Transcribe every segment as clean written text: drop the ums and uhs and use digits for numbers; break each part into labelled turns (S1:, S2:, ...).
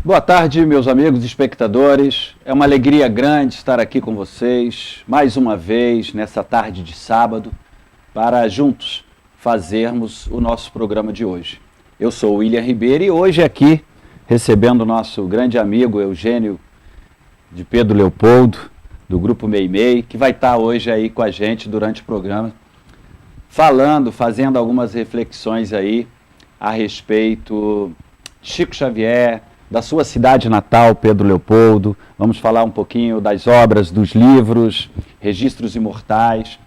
S1: Boa tarde, meus amigos espectadores. É uma alegria grande estar aqui com vocês, mais uma vez, nessa tarde de sábado, para juntos fazermos o nosso programa de hoje. Eu sou o William Ribeiro e hoje aqui, recebendo o nosso grande amigo Eugênio de Pedro Leopoldo, do Grupo Meimei, que vai estar hoje aí com a gente durante o programa, fazendo algumas reflexões aí a respeito de Chico Xavier, da sua cidade natal, Pedro Leopoldo. Vamos falar um pouquinho das obras, dos livros, Registros Imortais.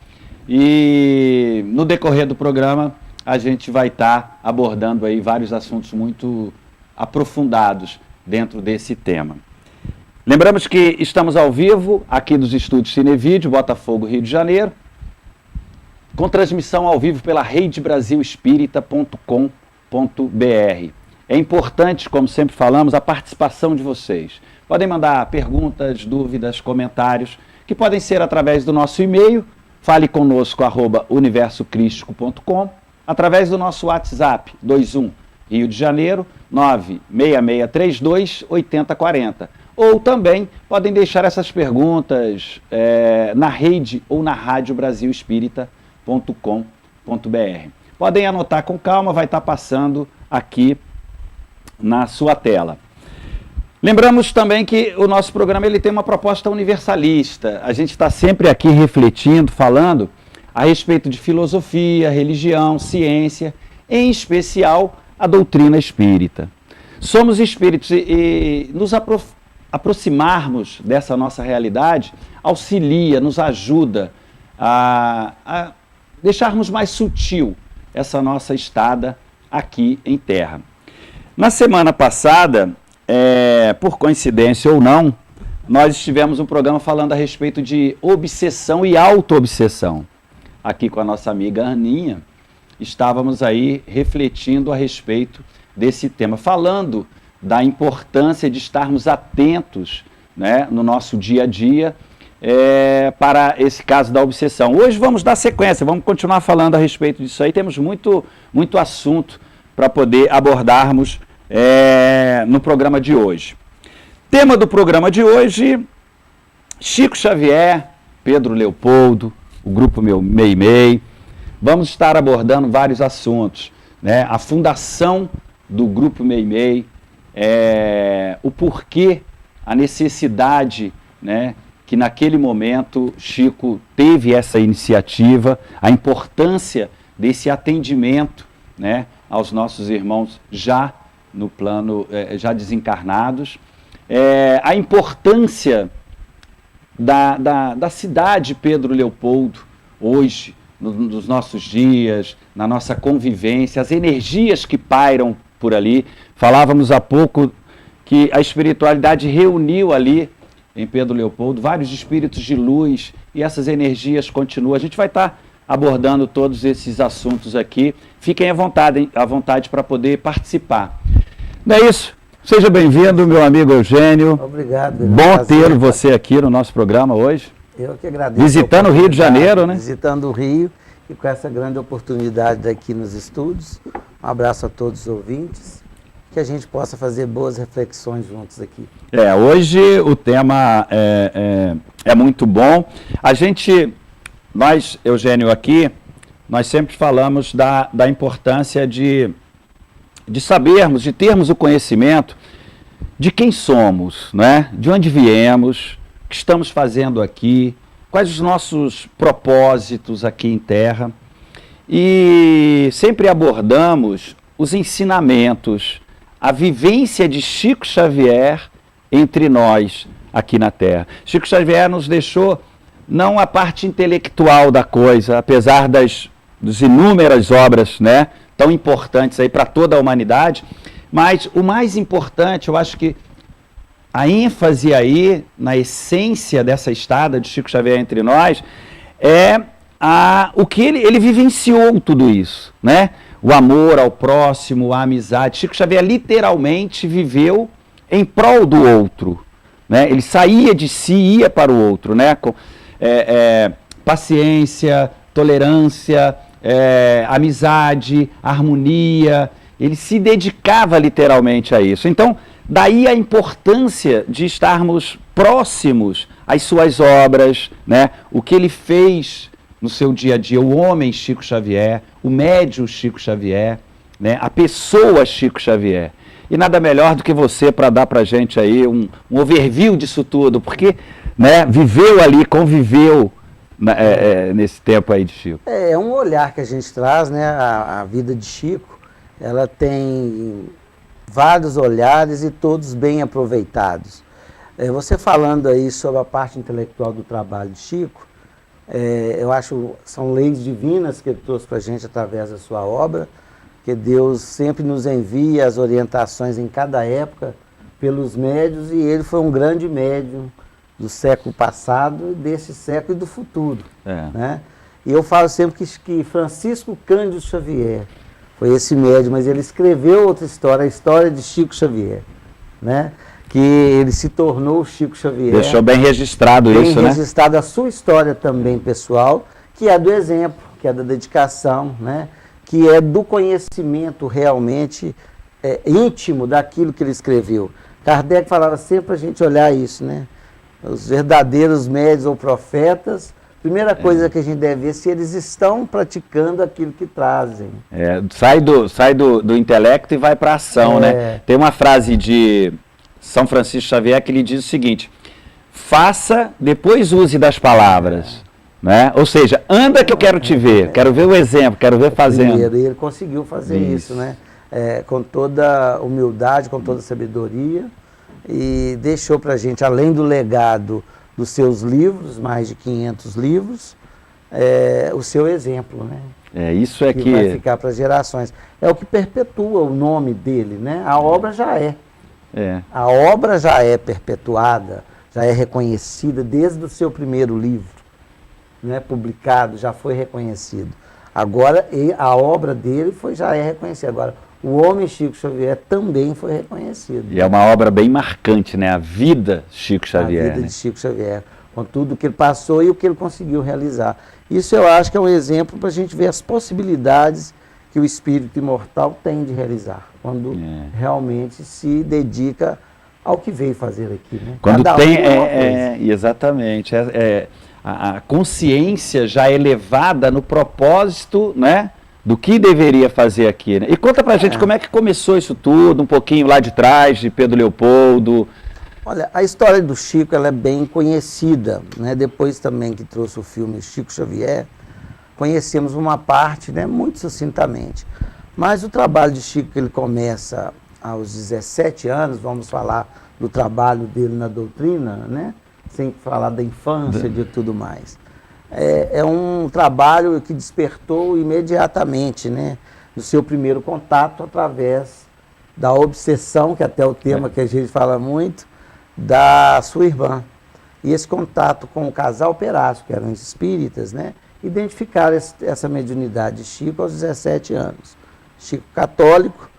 S1: E no decorrer do programa, a gente vai estar abordando aí vários assuntos muito aprofundados dentro desse tema. Lembramos que estamos ao vivo aqui dos estúdios Cinevídeo, Botafogo, Rio de Janeiro, com transmissão ao vivo pela redebrasilespírita.com.br. É importante, como sempre falamos, a participação de vocês. Podem mandar perguntas, dúvidas, comentários, que podem ser através do nosso e-mail, faleconosco@universocrístico.com, através do nosso WhatsApp, 21 Rio de Janeiro, 96632 8040. Ou também podem deixar essas perguntas na rede ou na radiobrasilespírita.com.br. Podem anotar com calma, vai estar passando aqui na sua tela. Lembramos também que o nosso programa ele tem uma proposta universalista. A gente está sempre aqui refletindo, falando a respeito de filosofia, religião, ciência, em especial a doutrina espírita. Somos espíritos e nos aproximarmos dessa nossa realidade auxilia, nos ajuda a deixarmos mais sutil essa nossa estada aqui em Terra. Na semana passada, por coincidência ou não, nós tivemos um programa falando a respeito de obsessão e auto-obsessão. Aqui com a nossa amiga Aninha, estávamos aí refletindo a respeito desse tema, falando da importância de estarmos atentos, né, no nosso dia a dia para esse caso da obsessão. Hoje vamos dar sequência, vamos continuar falando a respeito disso aí, temos muito assunto para poder abordarmos no programa de hoje. Tema do programa de hoje, Chico Xavier, Pedro Leopoldo, o Grupo Meimei. Vamos estar abordando vários assuntos, né? A fundação do Grupo Meimei, o porquê, a necessidade, né, que naquele momento Chico teve essa iniciativa, a importância desse atendimento, né, aos nossos irmãos já no plano, já desencarnados, a importância da cidade Pedro Leopoldo hoje, nos nossos dias, na nossa convivência, as energias que pairam por ali. Falávamos há pouco que a espiritualidade reuniu ali em Pedro Leopoldo vários espíritos de luz e essas energias continuam. A gente vai estar abordando todos esses assuntos aqui. Fiquem à vontade para poder participar. Não é isso? Seja bem-vindo, meu amigo Eugênio.
S2: Obrigado.
S1: Bom ter você aqui no nosso programa hoje.
S2: Eu que agradeço.
S1: Visitando o Rio de Janeiro, né?
S2: Visitando o Rio e com essa grande oportunidade aqui nos estúdios. Um abraço a todos os ouvintes. Que a gente possa fazer boas reflexões juntos aqui.
S1: Hoje o tema é muito bom. Nós, Eugênio, aqui, nós sempre falamos da importância de sabermos, de termos o conhecimento de quem somos, né? De onde viemos, o que estamos fazendo aqui, quais os nossos propósitos aqui em Terra. E sempre abordamos os ensinamentos, a vivência de Chico Xavier entre nós aqui na Terra. Chico Xavier nos deixou não a parte intelectual da coisa, apesar das inúmeras obras, né, tão importantes aí para toda a humanidade, mas o mais importante, eu acho que a ênfase aí na essência dessa estada de Chico Xavier entre nós é o que ele vivenciou tudo isso, né? O amor ao próximo, a amizade. Chico Xavier literalmente viveu em prol do outro, né? Ele saía de si e ia para o outro, né? Paciência, tolerância, amizade, harmonia. Ele se dedicava literalmente a isso. Então, Daí a importância de estarmos próximos às suas obras, né? O que ele fez no seu dia a dia, o homem Chico Xavier, o médium Chico Xavier, né? A pessoa Chico Xavier. E nada melhor do que você para dar para a gente aí um overview disso tudo, porque, né, viveu ali, conviveu nesse tempo aí de Chico.
S2: É um olhar que a gente traz, né? A vida de Chico, ela tem vários olhares e todos bem aproveitados. Você falando aí sobre a parte intelectual do trabalho de Chico, eu acho que são leis divinas que ele trouxe para a gente através da sua obra, que Deus sempre nos envia as orientações em cada época pelos médiuns, e ele foi um grande médium do século passado, desse século e do futuro. Né? E eu falo sempre que Francisco Cândido Xavier foi esse médium, mas ele escreveu outra história, a história de Chico Xavier, né? Que ele se tornou Chico Xavier.
S1: Deixou bem registrado isso, né? Bem registrado
S2: a sua história também pessoal, que é do exemplo, que é da dedicação, né? Que é do conhecimento realmente íntimo daquilo que ele escreveu. Kardec falava sempre para a gente olhar isso, né? Os verdadeiros médiuns ou profetas, primeira coisa que a gente deve ver é se eles estão praticando aquilo que trazem.
S1: Sai do intelecto e vai para a ação, né? Tem uma frase de São Francisco Xavier que ele diz o seguinte: faça, depois use das palavras. Né? Ou seja, anda que eu quero te ver, quero ver o exemplo, quero ver fazendo.
S2: Primeiro, e ele conseguiu fazer isso, né? Com toda humildade, com toda sabedoria, e deixou para a gente, além do legado dos seus livros, mais de 500 livros, o seu exemplo, né?
S1: Isso é
S2: que vai ficar para gerações. É o que perpetua o nome dele, né? A obra já é. A obra já é perpetuada, já é reconhecida desde o seu primeiro livro, né, publicado, já foi reconhecido. Agora, a obra dele já é reconhecida. Agora, o homem Chico Xavier também foi reconhecido.
S1: E é uma obra bem marcante, né? A vida Chico Xavier.
S2: A vida de Chico Xavier, com tudo que ele passou e o que ele conseguiu realizar. Isso eu acho que é um exemplo para a gente ver as possibilidades que o espírito imortal tem de realizar, quando realmente se dedica ao que veio fazer aqui, né?
S1: Quando exatamente. A consciência já elevada no propósito, né, do que deveria fazer aqui. Né? E conta pra gente como é que começou isso tudo, um pouquinho lá de trás, de Pedro Leopoldo.
S2: Olha, a história do Chico ela é bem conhecida, né? Depois também que trouxe o filme Chico Xavier, conhecemos uma parte, né, muito sucintamente. Mas o trabalho de Chico, ele começa aos 17 anos, vamos falar do trabalho dele na doutrina, né? Sem falar da infância e de tudo mais. É um trabalho que despertou imediatamente, né, no seu primeiro contato, através da obsessão, que até é o tema que a gente fala muito, da sua irmã. E esse contato com o casal Perazzo, que eram espíritas, né, identificaram essa mediunidade de Chico aos 17 anos. Chico católico,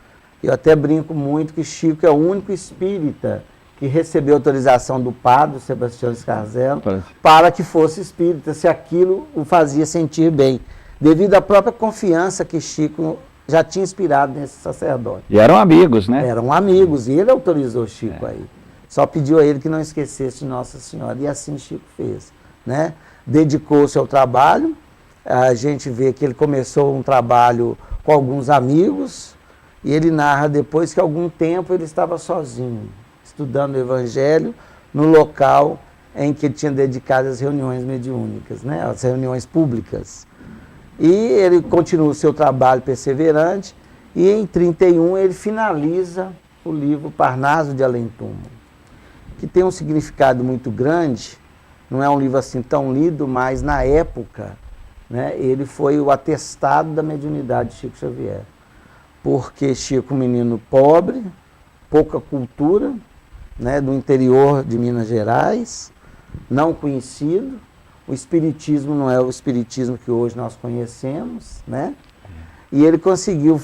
S2: eu até brinco muito que Chico é o único espírita que recebeu autorização do padre Sebastião Scarzello para que fosse espírita, se aquilo o fazia sentir bem, devido à própria confiança que Chico já tinha inspirado nesse sacerdote.
S1: E eram amigos, né?
S2: Eram amigos, e ele autorizou Chico aí. Só pediu a ele que não esquecesse de Nossa Senhora, e assim Chico fez, né? Dedicou-se ao trabalho, a gente vê que ele começou um trabalho com alguns amigos, e ele narra depois que algum tempo ele estava sozinho, estudando o Evangelho no local em que ele tinha dedicado as reuniões mediúnicas, né, as reuniões públicas. E ele continua o seu trabalho perseverante, e em 31 ele finaliza o livro Parnaso de Além Túmulo, que tem um significado muito grande. Não é um livro assim tão lido, mas na época, né, ele foi o atestado da mediunidade de Chico Xavier. Porque Chico, um menino pobre, pouca cultura, né, do interior de Minas Gerais, não conhecido, o espiritismo não é o espiritismo que hoje nós conhecemos, né? E ele conseguiu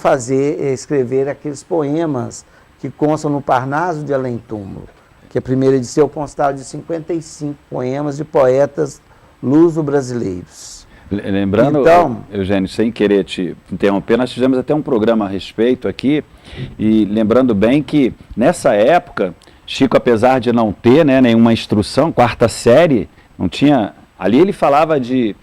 S2: escrever aqueles poemas que constam no Parnaso de Além Túmulo, que a primeira edição constava de 55 poemas de poetas luso-brasileiros.
S1: Lembrando,
S2: então,
S1: Eugênio, sem querer te interromper, nós fizemos até um programa a respeito aqui, e lembrando bem que nessa época, Chico, apesar de não ter, né, nenhuma instrução, quarta série, não tinha, ali ele falava de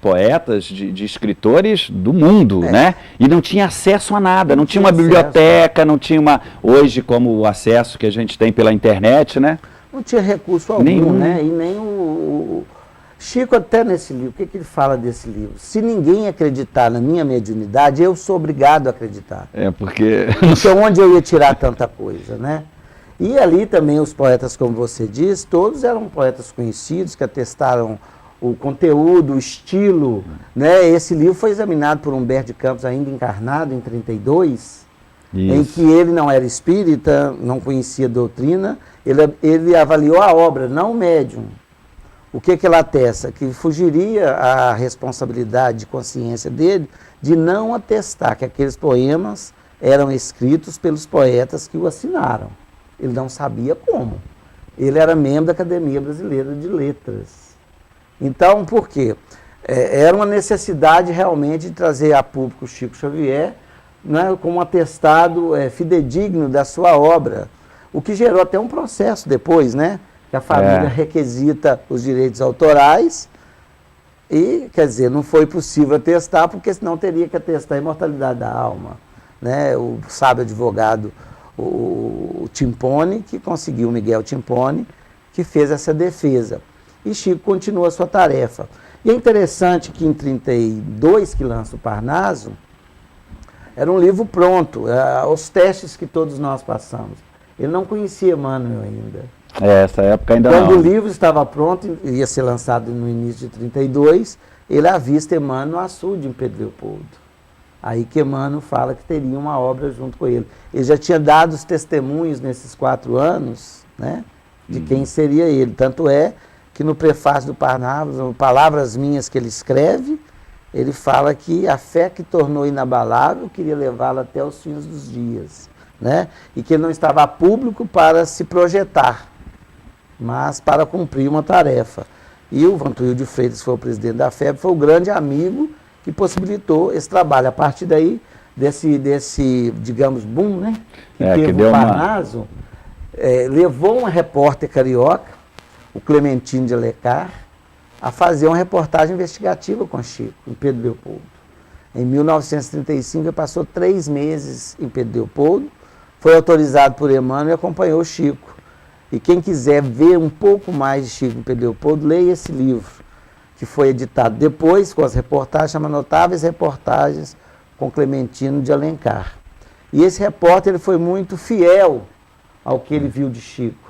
S1: poetas, de escritores do mundo, né? E não tinha acesso a nada, não tinha uma biblioteca, não tinha hoje como o acesso que a gente tem pela internet, né?
S2: Não tinha recurso algum,
S1: nenhum,
S2: né? E nem o Chico, até nesse livro, o que ele fala desse livro? Se ninguém acreditar na minha mediunidade, eu sou obrigado a acreditar.
S1: Porque...
S2: Então, onde eu ia tirar tanta coisa, né? E ali também os poetas, como você diz, todos eram poetas conhecidos, que atestaram o conteúdo, o estilo, né? Esse livro foi examinado por Humberto de Campos, ainda encarnado, em 32, em que ele não era espírita, não conhecia a doutrina, ele avaliou a obra, não o médium. O que ela atesta? Que fugiria a responsabilidade de consciência dele de não atestar que aqueles poemas eram escritos pelos poetas que o assinaram. Ele não sabia como. Ele era membro da Academia Brasileira de Letras. Então, por quê? Era uma necessidade realmente de trazer a público Chico Xavier, né, como um atestado fidedigno da sua obra, o que gerou até um processo depois, né? Que a família requisita os direitos autorais e, quer dizer, não foi possível atestar, porque senão teria que atestar a imortalidade da alma, né? O sábio advogado, o Timpone, que conseguiu, Miguel Timpone, que fez essa defesa. E Chico continua a sua tarefa. E é interessante que em 32, que lança o Parnaso, era um livro pronto, os testes que todos nós passamos. Ele não conhecia Emmanuel ainda.
S1: Essa época ainda não.
S2: Quando o livro estava pronto, ia ser lançado no início de 32, ele avista Emmanuel no açude em Pedro Leopoldo. Aí que Emmanuel fala que teria uma obra junto com ele. Ele já tinha dado os testemunhos nesses 4 anos, né, de quem seria ele. Tanto é que no prefácio do Parnaso, Palavras Minhas, que ele escreve, ele fala que a fé que tornou inabalável queria levá-la até os fins dos dias, né? E que ele não estava a público para se projetar, mas para cumprir uma tarefa. E o Vantuil de Freitas, que foi o presidente da FEB, foi o grande amigo que possibilitou esse trabalho. A partir daí, desse digamos, boom, né, que teve o Parnaso, levou uma repórter carioca, o Clementino de Alencar, a fazer uma reportagem investigativa com Chico, em Pedro Leopoldo. Em 1935, ele passou 3 meses em Pedro Leopoldo, foi autorizado por Emmanuel e acompanhou Chico. E quem quiser ver um pouco mais de Chico em Pedro Leopoldo, leia esse livro, que foi editado depois com as reportagens, chama Notáveis Reportagens com Clementino de Alencar. E esse repórter ele foi muito fiel ao que ele viu de Chico.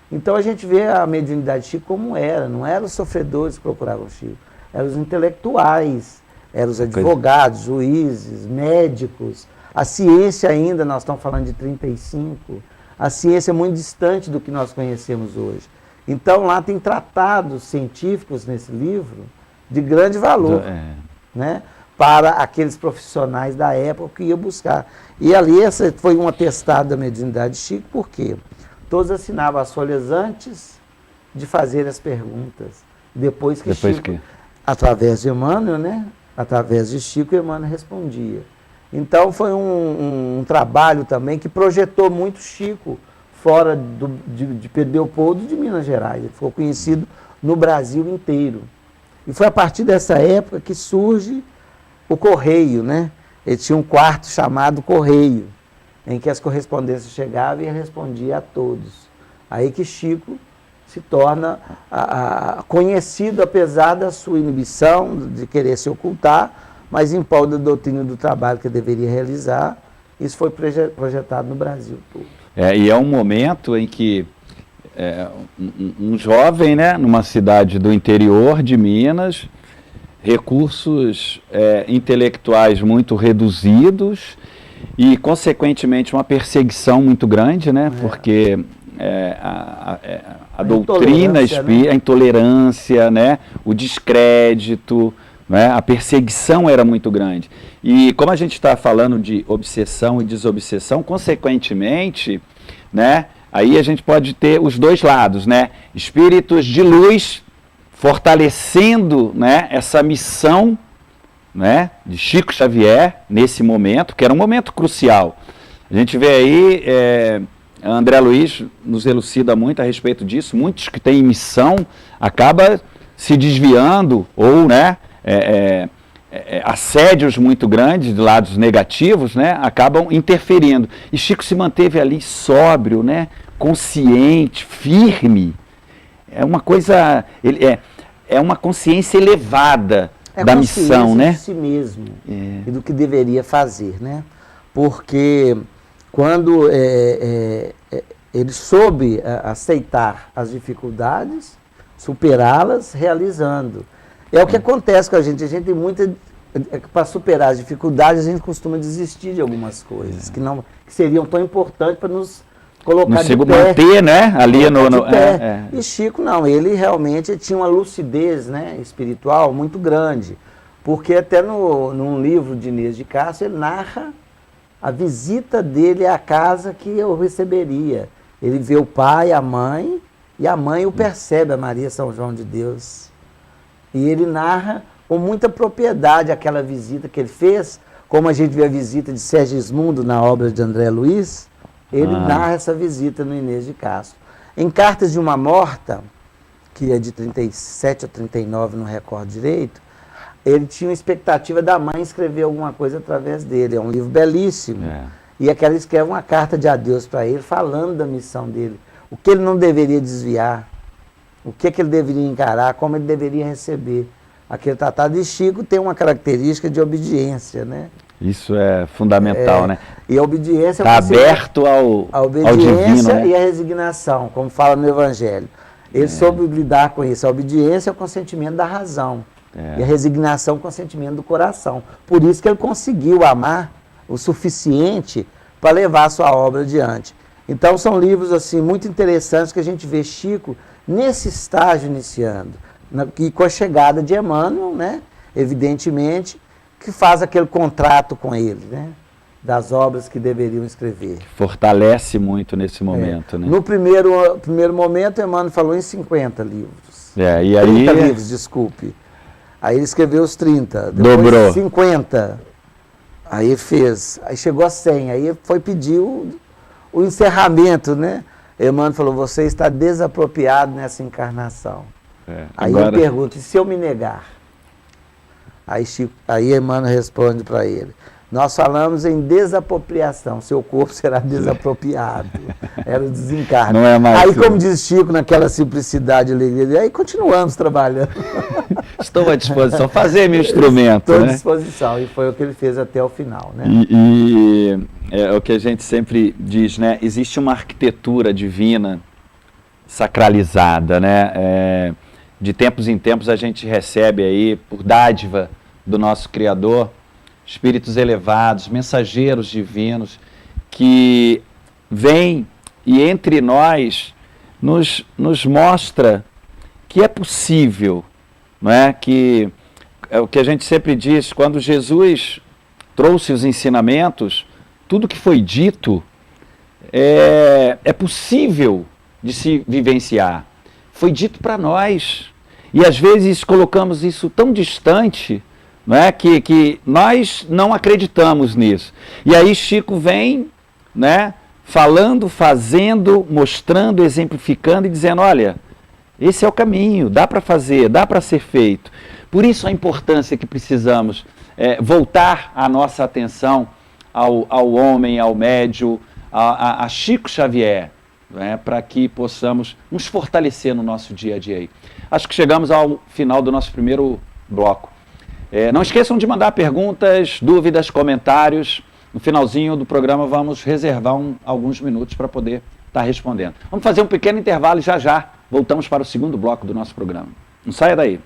S2: Então a gente vê a mediunidade de Chico como era, não eram os sofredores que procuravam Chico, eram os intelectuais, eram os advogados, juízes, médicos, a ciência ainda, nós estamos falando de 35, a ciência é muito distante do que nós conhecemos hoje. Então lá tem tratados científicos nesse livro de grande valor, né, para aqueles profissionais da época que iam buscar. E ali essa foi um atestado da mediunidade de Chico, por quê? Todos assinavam as folhas antes de fazer as perguntas. Depois que Chico, através de Emmanuel, né? Através de Chico, Emmanuel respondia. Então foi um trabalho também que projetou muito Chico fora de Pedro Leopoldo e de Minas Gerais. Ele ficou conhecido no Brasil inteiro. E foi a partir dessa época que surge o Correio, né? Ele tinha um quarto chamado Correio, em que as correspondências chegavam e ele respondia a todos. Aí que Chico se torna conhecido, apesar da sua inibição, de querer se ocultar, mas em prol da doutrina do trabalho que deveria realizar. Isso foi projetado no Brasil todo.
S1: E é um momento em que um jovem, né, numa cidade do interior de Minas, recursos intelectuais muito reduzidos, e, consequentemente, uma perseguição muito grande, né? Porque a doutrina, a intolerância, né? O descrédito, né? A perseguição era muito grande. E como a gente está falando de obsessão e desobsessão, consequentemente, né? Aí a gente pode ter os dois lados, né? Espíritos de luz fortalecendo, né, essa missão, né, de Chico Xavier nesse momento, que era um momento crucial. A gente vê aí, André Luiz nos elucida muito a respeito disso, muitos que têm missão acabam se desviando ou, né, assédios muito grandes, de lados negativos, né, acabam interferindo. E Chico se manteve ali sóbrio, né, consciente, firme. É uma coisa, é uma consciência elevada da missão, né?
S2: De si mesmo e do que deveria fazer, né? Porque quando ele soube aceitar as dificuldades, superá-las, realizando. É o que acontece com a gente tem muita... Para superar as dificuldades, a gente costuma desistir de algumas coisas que seriam tão importantes para nos colocar de pé.
S1: Manter, né? Ali
S2: E Chico não, ele realmente tinha uma lucidez, né, espiritual muito grande. Porque até num livro de Inês de Castro, ele narra a visita dele à casa que eu receberia. Ele vê o pai, a mãe, e a mãe o percebe, a Maria São João de Deus. E ele narra com muita propriedade aquela visita que ele fez, como a gente vê a visita de Segismundo na obra de André Luiz, ele narra essa visita no Inês de Castro. Em Cartas de uma Morta, que é de 37 a 39, não recordo direito, ele tinha uma expectativa da mãe escrever alguma coisa através dele. É um livro belíssimo. E aquela escreve uma carta de adeus para ele, falando da missão dele. O que ele não deveria desviar, o que ele deveria encarar, como ele deveria receber. Aquele tratado de Chico tem uma característica de obediência, né?
S1: Isso é fundamental, né?
S2: E a obediência...
S1: Está aberto
S2: a obediência
S1: ao divino, né?
S2: E a resignação, como fala no Evangelho. Ele soube lidar com isso. A obediência é o consentimento da razão. E a resignação é o consentimento do coração. Por isso que ele conseguiu amar o suficiente para levar a sua obra adiante. Então são livros assim muito interessantes que a gente vê Chico nesse estágio iniciando. E com a chegada de Emmanuel, né, evidentemente, que faz aquele contrato com ele, né, das obras que deveriam escrever.
S1: Fortalece muito nesse momento, né?
S2: No primeiro momento, Emmanuel falou em 50 livros.
S1: E aí...
S2: 30 livros, desculpe. Aí ele escreveu os 30, depois
S1: dobrou.
S2: 50. Aí fez, aí chegou a 100, aí foi pedir o encerramento, né? Emmanuel falou, você está desapropriado nessa encarnação. Aí
S1: agora...
S2: eu pergunto, e se eu me negar? Aí Emmanuel responde para ele, nós falamos em desapropriação, seu corpo será desapropriado. Era o desencarne.
S1: Não é mais
S2: aí, como diz Chico, naquela simplicidade e alegria, aí continuamos trabalhando.
S1: Estou à disposição, fazer meu instrumento.
S2: Estou à disposição, e foi o que ele fez até o final, né?
S1: E é o que a gente sempre diz, né? Existe uma arquitetura divina sacralizada, né? De tempos em tempos a gente recebe aí, por dádiva do nosso Criador, espíritos elevados, mensageiros divinos, que vêm e entre nós nos mostra que é possível, não é? Que é o que a gente sempre diz, quando Jesus trouxe os ensinamentos, tudo que foi dito é possível de se vivenciar. Foi dito para nós. E às vezes colocamos isso tão distante, não é? Que nós não acreditamos nisso. E aí Chico vem, né, falando, fazendo, mostrando, exemplificando e dizendo, olha, esse é o caminho, dá para fazer, dá para ser feito. Por isso a importância que precisamos voltar a nossa atenção ao homem, ao médium, a Chico Xavier, né, para que possamos nos fortalecer no nosso dia a dia aí. Acho que chegamos ao final do nosso primeiro bloco. Não esqueçam de mandar perguntas, dúvidas, comentários. No finalzinho do programa vamos reservar alguns minutos para poder estar respondendo. Vamos fazer um pequeno intervalo e já voltamos para o segundo bloco do nosso programa. Não saia daí.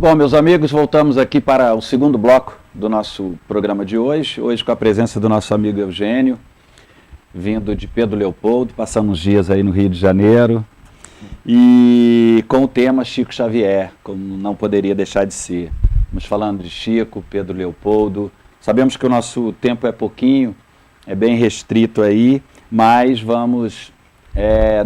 S1: Bom, meus amigos, voltamos aqui para o segundo bloco do nosso programa de hoje. Hoje com a presença do nosso amigo Eugênio, vindo de Pedro Leopoldo, passando uns dias aí no Rio de Janeiro. E com o tema Chico Xavier, como não poderia deixar de ser. Estamos falando de Chico, Pedro Leopoldo. Sabemos que o nosso tempo é pouquinho, é bem restrito aí, mas vamos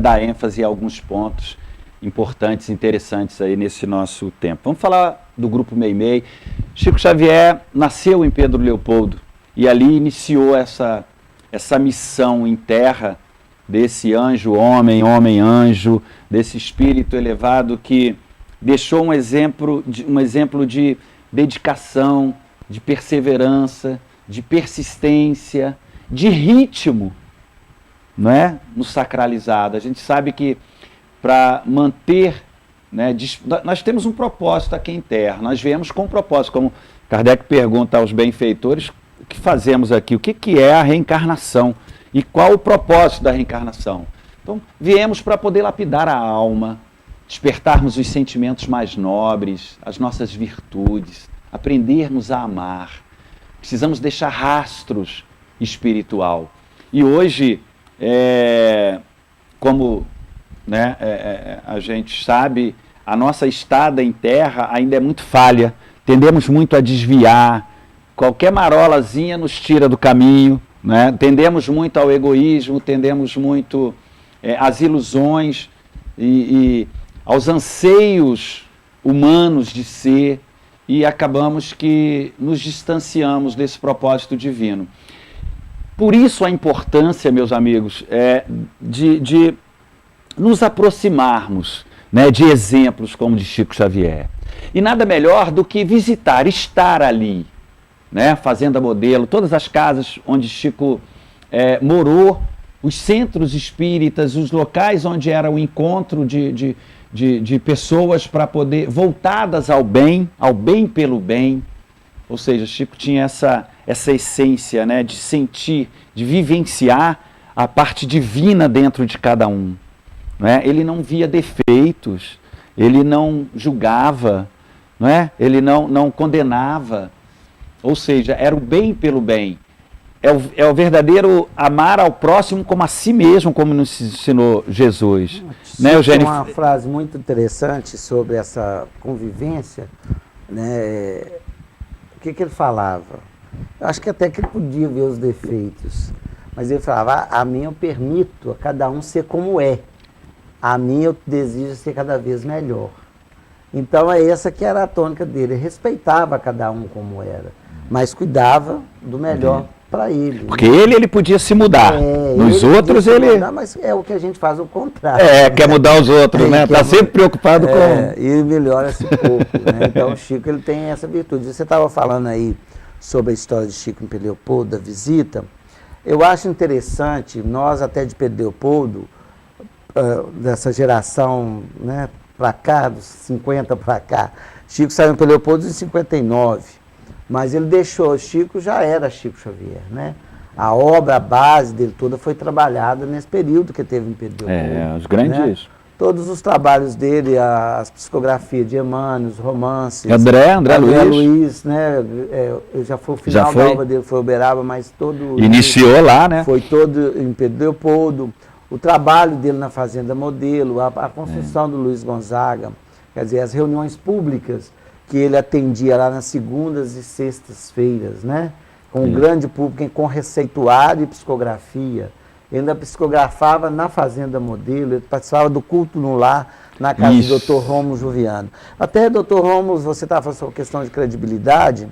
S1: dar ênfase a alguns pontos importantes, interessantes aí nesse nosso tempo. Vamos falar do Grupo Meimei. Chico Xavier nasceu em Pedro Leopoldo e ali iniciou essa missão em terra desse anjo-homem, homem-anjo, desse espírito elevado que deixou um exemplo de dedicação, de perseverança, de persistência, de ritmo, não é? No sacralizado. A gente sabe que para manter, né, nós temos um propósito aqui em terra, nós viemos com um propósito, como Kardec pergunta aos benfeitores, o que fazemos aqui, o que é a reencarnação e qual o propósito da reencarnação. Então, viemos para poder lapidar a alma, despertarmos os sentimentos mais nobres, as nossas virtudes, aprendermos a amar. Precisamos deixar rastros espiritual. E hoje, como a gente sabe, a nossa estada em terra ainda é muito falha, tendemos muito a desviar, qualquer marolazinha nos tira do caminho, né? Tendemos muito ao egoísmo, tendemos muito às ilusões e aos anseios humanos de ser, e acabamos que nos distanciamos desse propósito divino. Por isso a importância, meus amigos, de nos aproximarmos, né, de exemplos como de Chico Xavier. E nada melhor do que visitar, estar ali, né, Fazenda Modelo, todas as casas onde Chico morou, os centros espíritas, os locais onde era o encontro de pessoas para poder, voltadas ao bem pelo bem. Ou seja, Chico tinha essa essência, né, de sentir, de vivenciar a parte divina dentro de cada um. Ele não via defeitos, ele não julgava, ele não condenava, ou seja, era o bem pelo bem. É o verdadeiro amar ao próximo como a si mesmo, como nos ensinou Jesus.
S2: Tem uma frase muito interessante sobre essa convivência, né? O que ele falava? Eu acho que até que ele podia ver os defeitos, mas ele falava, a mim eu permito a cada um ser como é. A mim eu desejo ser cada vez melhor. Então essa que era a tônica dele. Ele respeitava cada um como era, mas cuidava do melhor para ele.
S1: Porque ele podia se mudar. Nos outros ele...
S2: Mudar, mas é o que a gente faz o contrário.
S1: Quer mudar os outros, né? Está sempre preocupado com...
S2: E ele melhora esse pouco, né? Então o Chico ele tem essa virtude. Você estava falando aí sobre a história de Chico em Pedro Leopoldo, da visita. Eu acho interessante, nós até de Pedro Leopoldo, dessa geração, né, para cá, dos 50 para cá. Chico saiu para Leopoldo em 59, mas ele deixou, Chico já era Chico Xavier, né? A obra, a base dele toda foi trabalhada nesse período que teve em Pedro Leopoldo.
S1: Os grandes...
S2: Né? Todos os trabalhos dele, as psicografias de Emmanuel, os romances...
S1: André
S2: Luiz, né? Já foi o final da obra dele, foi Uberaba, mas todo...
S1: Iniciou lá, né?
S2: Foi todo em Pedro Leopoldo. O trabalho dele na Fazenda Modelo, a construção do Luiz Gonzaga, quer dizer, as reuniões públicas que ele atendia lá nas segundas e sextas-feiras, né? Com um grande público, com receituário e psicografia. Ele ainda psicografava na Fazenda Modelo, ele participava do culto no lar, na casa do Dr. Romo Juliano. Até, Dr. Romo, você estava falando sobre questão de credibilidade,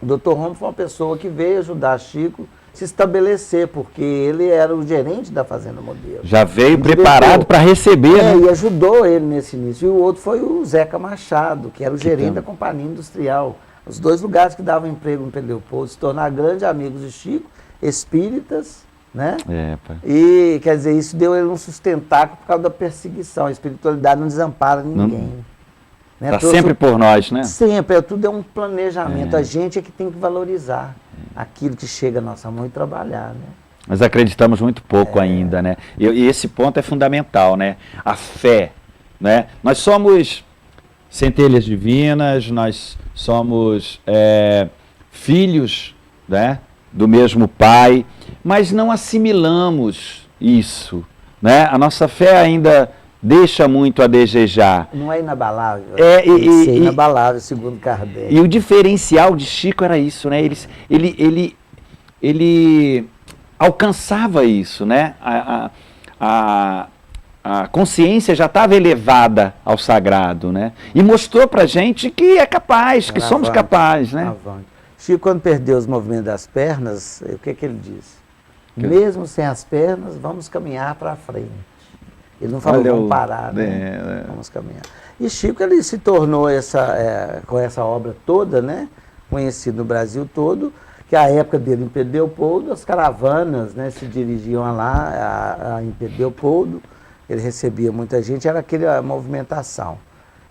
S2: o Dr. Romo foi uma pessoa que veio ajudar Chico se estabelecer, porque ele era o gerente da Fazenda Modelo.
S1: Já veio preparado para receber, né?
S2: E ajudou ele nesse início. E o outro foi o Zeca Machado, que era o gerente da Companhia Industrial. Os dois lugares que davam emprego em Pedro Leopoldo, se tornaram grandes amigos de Chico, espíritas, né? E, quer dizer, isso deu ele um sustentáculo por causa da perseguição. A espiritualidade não desampara ninguém.
S1: Está sempre por nós, né?
S2: Sempre, tudo é um planejamento. A gente é que tem que valorizar aquilo que chega à nossa mão e trabalhar, né?
S1: Nós acreditamos muito pouco ainda, né? E esse ponto é fundamental, né? A fé, né? Nós somos centelhas divinas, nós somos filhos, né, do mesmo Pai, mas não assimilamos isso, né? A nossa fé ainda deixa muito a desejar.
S2: Não é inabalável. É inabalável, segundo Kardec.
S1: E o diferencial de Chico era isso, né? Ele alcançava isso, né? A consciência já estava elevada ao sagrado, né? E mostrou pra gente que é capaz, que somos capazes, né?
S2: Chico, quando perdeu os movimentos das pernas, o que ele disse? Mesmo sem as pernas, vamos caminhar para frente. Ele não falou, vamos parar, né? Vamos caminhar. E Chico, ele se tornou com essa obra toda, né? Conhecido no Brasil todo, que a época dele em Pedro Leopoldo, as caravanas, né, se dirigiam lá em Pedro Leopoldo, ele recebia muita gente, era aquela movimentação.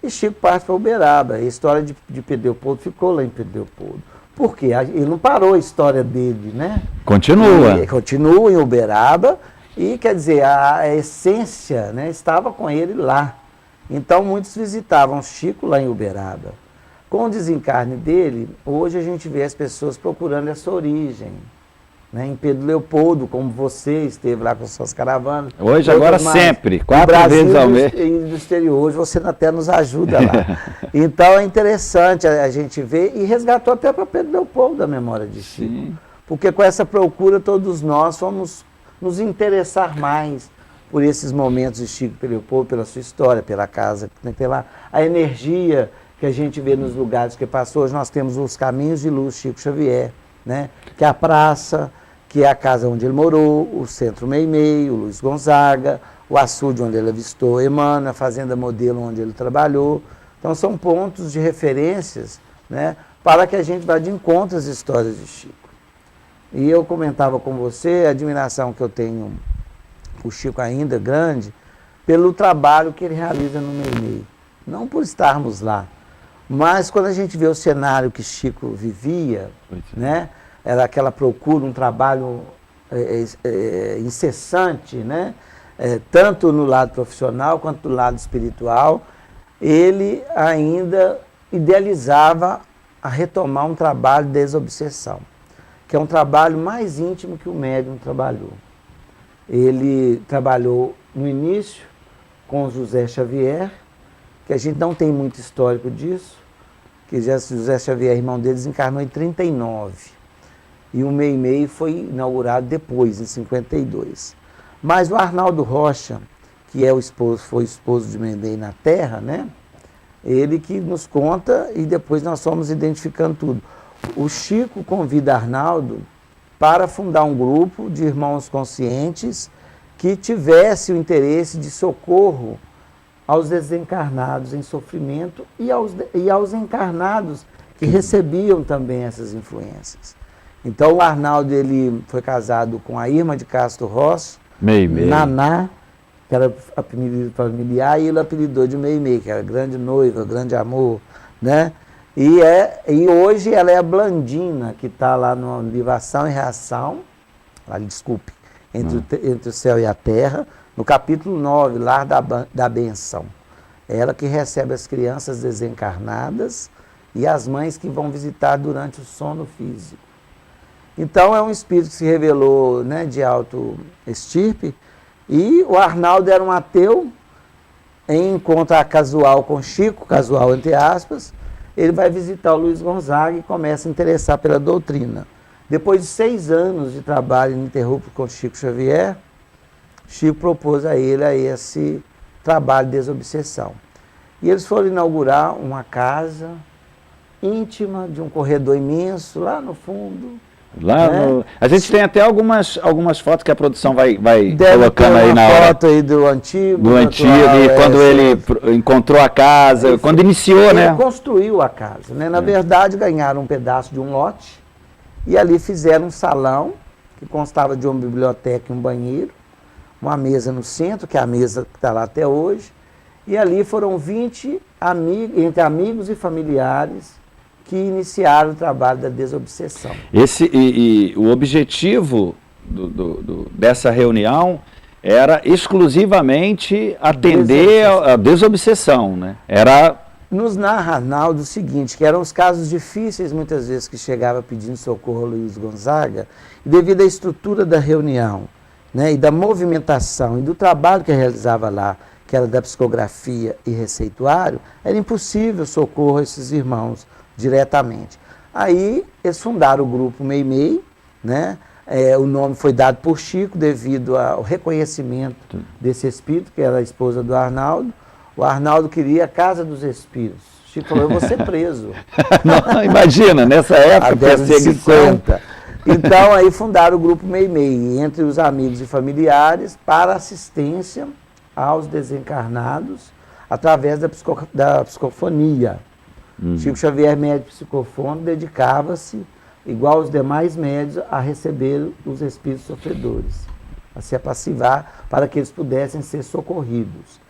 S2: E Chico parte para Uberaba, a história de Pedro Leopoldo ficou lá em Pedro Leopoldo. Por quê? Ele não parou a história dele, né?
S1: Continua.
S2: Continua em Uberaba e, quer dizer, a essência, né, estava com ele lá. Então, muitos visitavam Chico lá em Uberaba. Com o desencarne dele, hoje a gente vê as pessoas procurando essa origem. Né? Em Pedro Leopoldo, como você esteve lá com suas caravanas.
S1: Hoje, agora sempre, 4 vezes ao mês.
S2: E do exterior, hoje você até nos ajuda lá. Então é interessante a gente ver, e resgatou até para Pedro Leopoldo a memória de Chico. Sim. Porque com essa procura todos nós vamos nos interessar mais por esses momentos de Chico Pedro Leopoldo, pela sua história, pela casa, pela a energia que a gente vê nos lugares que passou. Hoje nós temos os Caminhos de Luz Chico Xavier, né? Que é a praça, que é a casa onde ele morou, o Centro Meimei, o Luiz Gonzaga, o açude onde ele avistou Emmanuel, a Fazenda Modelo onde ele trabalhou. Então são pontos de referências, né, para que a gente vá de encontro às histórias de Chico. E eu comentava com você a admiração que eu tenho por Chico ainda grande, pelo trabalho que ele realiza no Meimei. Não por estarmos lá, mas quando a gente vê o cenário que Chico vivia, né, era aquela procura, um trabalho incessante, né, tanto no lado profissional quanto no lado espiritual, ele ainda idealizava a retomar um trabalho de desobsessão, que é um trabalho mais íntimo que o médium trabalhou. Ele trabalhou no início com José Xavier, que a gente não tem muito histórico disso, que José Xavier, irmão dele, desencarnou em 39. E o Meimei foi inaugurado depois, em 52. Mas o Arnaldo Rocha, que foi esposo de Meimei na Terra, né? Ele que nos conta e depois nós fomos identificando tudo. O Chico convida Arnaldo para fundar um grupo de irmãos conscientes que tivesse o interesse de socorro aos desencarnados em sofrimento e aos encarnados que recebiam também essas influências. Então o Arnaldo, ele foi casado com a Irma de Castro Rossi, Naná, que era apelido familiar, e ele apelidou de Meimei, que era grande noiva, grande amor, né? E hoje ela é a Blandina, que está lá no livro Ação e Reação, entre o céu e a terra, no capítulo 9, Lar da Benção. Ela que recebe as crianças desencarnadas e as mães que vão visitar durante o sono físico. Então é um espírito que se revelou, né, de alto estirpe, e o Arnaldo era um ateu, em encontro casual com Chico, casual entre aspas, ele vai visitar o Luiz Gonzaga e começa a interessar pela doutrina. Depois de 6 anos de trabalho ininterrupto com Chico Xavier, Chico propôs a ele esse trabalho de desobsessão. E eles foram inaugurar uma casa íntima, de um corredor imenso, lá no fundo.
S1: Lá no... A gente tem até algumas fotos que a produção vai colocando aí na hora.
S2: Foto aí do antigo.
S1: Do antigo, e quando ele encontrou a casa, quando iniciou, né?
S2: Ele construiu a casa, né? Na verdade, ganharam um pedaço de um lote e ali fizeram um salão que constava de uma biblioteca e um banheiro, uma mesa no centro, que é a mesa que está lá até hoje, e ali foram 20 entre amigos e familiares que iniciaram o trabalho da desobsessão.
S1: O objetivo dessa reunião era exclusivamente atender a desobsessão, né? Era
S2: nos narra Arnaldo o seguinte, que eram os casos difíceis, muitas vezes, que chegava pedindo socorro a Luiz Gonzaga, e devido à estrutura da reunião, né, e da movimentação, e do trabalho que realizava lá, que era da psicografia e receituário, era impossível socorro a esses irmãos diretamente. Aí eles fundaram o grupo Meimei, né? O nome foi dado por Chico devido ao reconhecimento desse espírito, que era a esposa do Arnaldo. O Arnaldo queria a Casa dos Espíritos. Chico falou, eu vou ser preso.
S1: Não, imagina, nessa época, perseguição.
S2: Então, aí fundaram o grupo Meimei, entre os amigos e familiares, para assistência aos desencarnados, através da psicofonia. Chico Xavier, médico psicofônico, dedicava-se, igual os demais médios, a receber os espíritos sofredores, a se apassivar para que eles pudessem ser socorridos.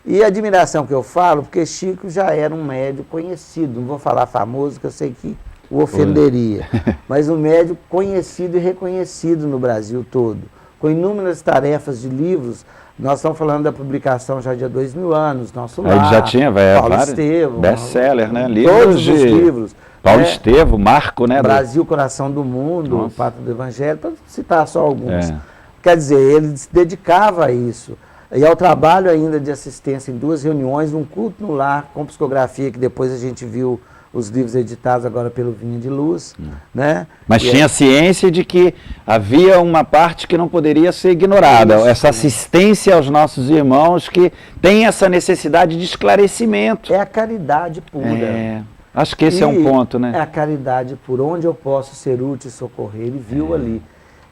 S2: E a admiração que eu falo, porque Chico já era um médium conhecido, não vou falar famoso, que eu sei que o ofenderia, mas um médium conhecido e reconhecido no Brasil todo, com inúmeras tarefas de livros. Nós estamos falando da publicação já de há 2000 anos, Nosso Lar,
S1: ele já tinha,
S2: Paulo Estevam,
S1: best-seller, né?
S2: Todos os livros.
S1: Paulo Estevam, Marco, né?
S2: Brasil, Coração do Mundo, o Pátria do Evangelho, para citar só alguns.
S1: É.
S2: Quer dizer, ele se dedicava a isso. E ao trabalho ainda de assistência em 2 reuniões, um culto no lar com psicografia, que depois a gente viu os livros editados agora pelo Vinha de Luz, né?
S1: Mas tinha ciência de que havia uma parte que não poderia ser ignorada, essa assistência aos nossos irmãos que tem essa necessidade de esclarecimento.
S2: É a caridade pura.
S1: Acho que esse é um ponto, né?
S2: É a caridade por onde eu posso ser útil e socorrer. Ele viu ali.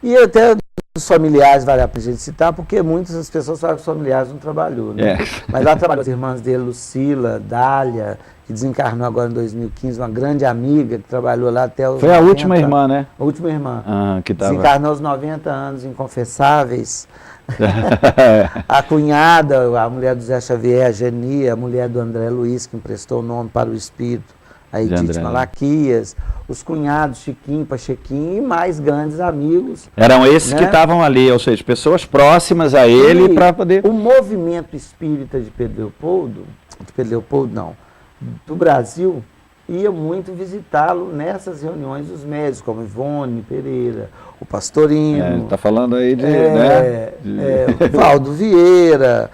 S2: E até os familiares, vale a pena a gente citar, porque muitas das pessoas falam que os familiares não trabalhou, né? Mas lá trabalhou as irmãs dele, Lucila, Dália, que desencarnou agora em 2015, uma grande amiga que trabalhou lá até os
S1: Foi 90, a última irmã, né?
S2: A última irmã.
S1: Que tava...
S2: Desencarnou aos 90 anos, inconfessáveis. A cunhada, a mulher do Zé Xavier, a Geni, a mulher do André Luiz, que emprestou o nome para o espírito, a Edith Malaquias, os cunhados, Chiquinho, Pachequinho e mais grandes amigos.
S1: Eram esses, né, que estavam ali, ou seja, pessoas próximas a ele para poder...
S2: O movimento espírita de do Brasil, ia muito visitá-lo nessas reuniões dos médios, como Ivone Pereira, o Pastorino.
S1: Está falando aí de...
S2: Valdo Vieira.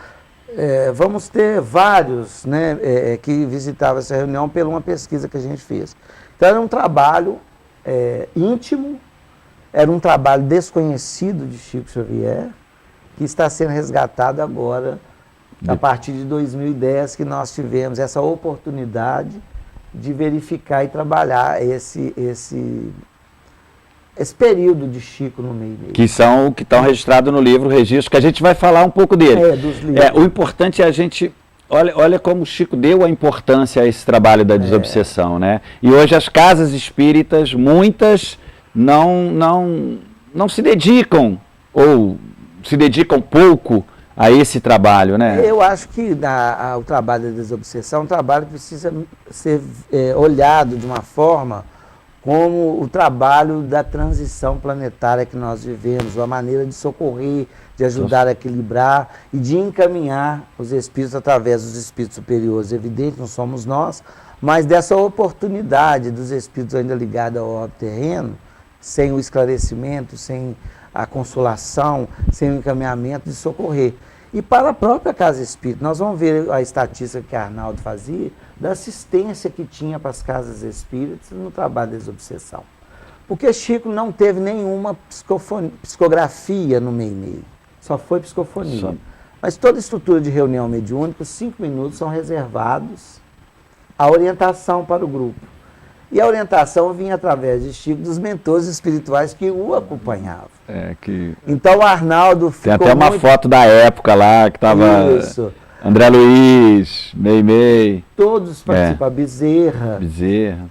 S2: Vamos ter vários, né, que visitavam essa reunião por uma pesquisa que a gente fez. Então era um trabalho íntimo, era um trabalho desconhecido de Chico Xavier, que está sendo resgatado agora, a partir de 2010, que nós tivemos essa oportunidade de verificar e trabalhar esse período de Chico no meio dele.
S1: Que estão registrados no livro, registro, que a gente vai falar um pouco dele.
S2: Dos livros.
S1: O importante é a gente... Olha como o Chico deu a importância a esse trabalho da desobsessão, né? E hoje as casas espíritas, muitas, não se dedicam, ou se dedicam pouco a esse trabalho, né?
S2: Eu acho que o trabalho da desobsessão é um trabalho que precisa ser olhado de uma forma como o trabalho da transição planetária que nós vivemos, uma maneira de socorrer, de ajudar a equilibrar e de encaminhar os espíritos através dos espíritos superiores. Evidente, não somos nós, mas dessa oportunidade dos espíritos ainda ligados ao orbe terreno, sem o esclarecimento, sem a consolação, sem o encaminhamento de socorrer. E para a própria Casa Espírita, nós vamos ver a estatística que Arnaldo fazia, da assistência que tinha para as casas espíritas no trabalho da desobsessão. Porque Chico não teve nenhuma psicografia no meio, só foi psicofonia. Mas toda estrutura de reunião mediúnica, os 5 minutos são reservados à orientação para o grupo. E a orientação vinha através de Chico, dos mentores espirituais que o acompanhavam. Então o Arnaldo ficou...
S1: Tem até uma foto da época lá, que estava André Luiz, Meimei.
S2: Todos participaram, Bezerra,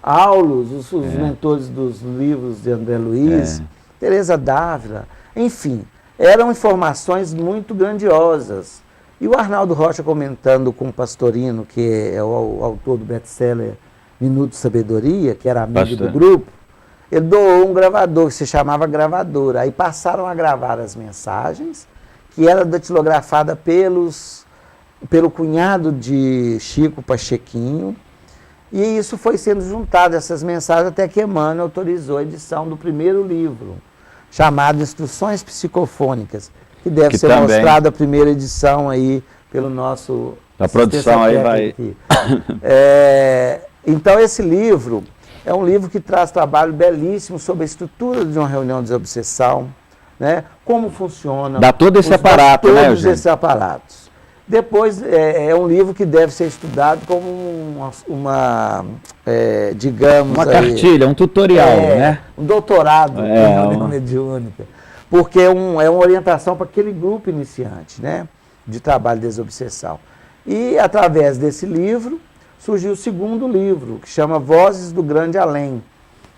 S2: Aulos, os mentores dos livros de André Luiz, Teresa Dávila, enfim, eram informações muito grandiosas. E o Arnaldo Rocha, comentando com o Pastorino, que é o autor do best-seller Minuto de Sabedoria, que era amigo do grupo, ele doou um gravador que se chamava gravadora. Aí passaram a gravar as mensagens, que era datilografada pelos pelo cunhado de Chico Pachequinho, e isso foi sendo juntado, essas mensagens, até que Emmanuel autorizou a edição do primeiro livro, chamado Instruções Psicofônicas, que deve ser
S1: também
S2: mostrado a primeira edição aí pelo nosso...
S1: A produção aí vai...
S2: Então, esse livro é um livro que traz trabalho belíssimo sobre a estrutura de uma reunião de desobsessão, né? Como funciona...
S1: Dá todo esse aparato, né, Eugênio?
S2: Todos esses aparatos. Depois, é um livro que deve ser estudado como digamos...
S1: Uma cartilha, um tutorial, né?
S2: Um doutorado em reunião mediúnica. Porque é uma orientação para aquele grupo iniciante, né? De trabalho de desobsessão. E, através desse livro, surgiu o segundo livro, que chama Vozes do Grande Além,